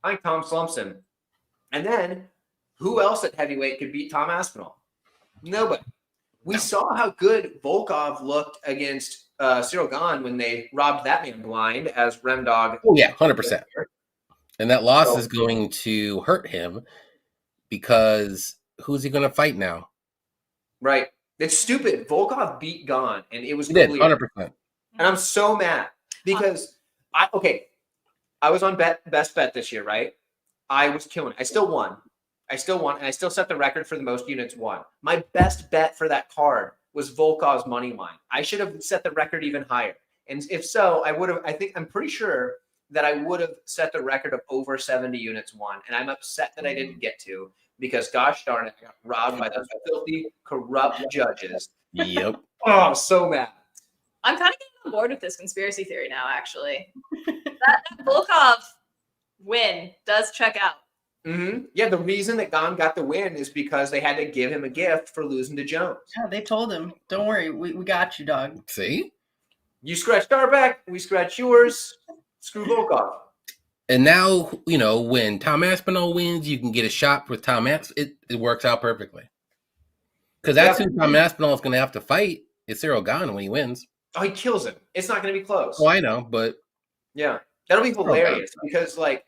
I think Tom slumps him. And then, who else at heavyweight could beat Tom Aspinall? Nobody. We saw how good Volkov looked against Cyril Gahn when they robbed that man blind as Remdog. Oh, yeah, 100%. And that loss is going to hurt him because who's he going to fight now? Right. It's stupid. Volkov beat Gahn, and it was clear. 100%. And I'm so mad because I was on Best Bet this year, right? I was killing it. I still won, and I still set the record for the most units won. My best bet for that card was Volkov's money line. I should have set the record even higher. And if so, I'm pretty sure that I would have set the record of over 70 units won. And I'm upset that I didn't get to because gosh darn it, I got robbed by those filthy, corrupt judges. Yep. Oh, I'm so mad. I'm kind of getting on board with this conspiracy theory now, actually. that Volkov win does check out. Mm-hmm. Yeah, the reason that Gahn got the win is because they had to give him a gift for losing to Jones. Yeah, they told him, don't worry, we got you, dog. See? You scratched our back, we scratch yours. Screw Volkov. And now, when Tom Aspinall wins, you can get a shot with Tom Aspinall. It works out perfectly. Because that's who Tom Aspinall is going to have to fight. Is Cyril Gane when he wins. Oh, he kills him. It's not going to be close. Oh, I know, but Yeah, that'll be hilarious because like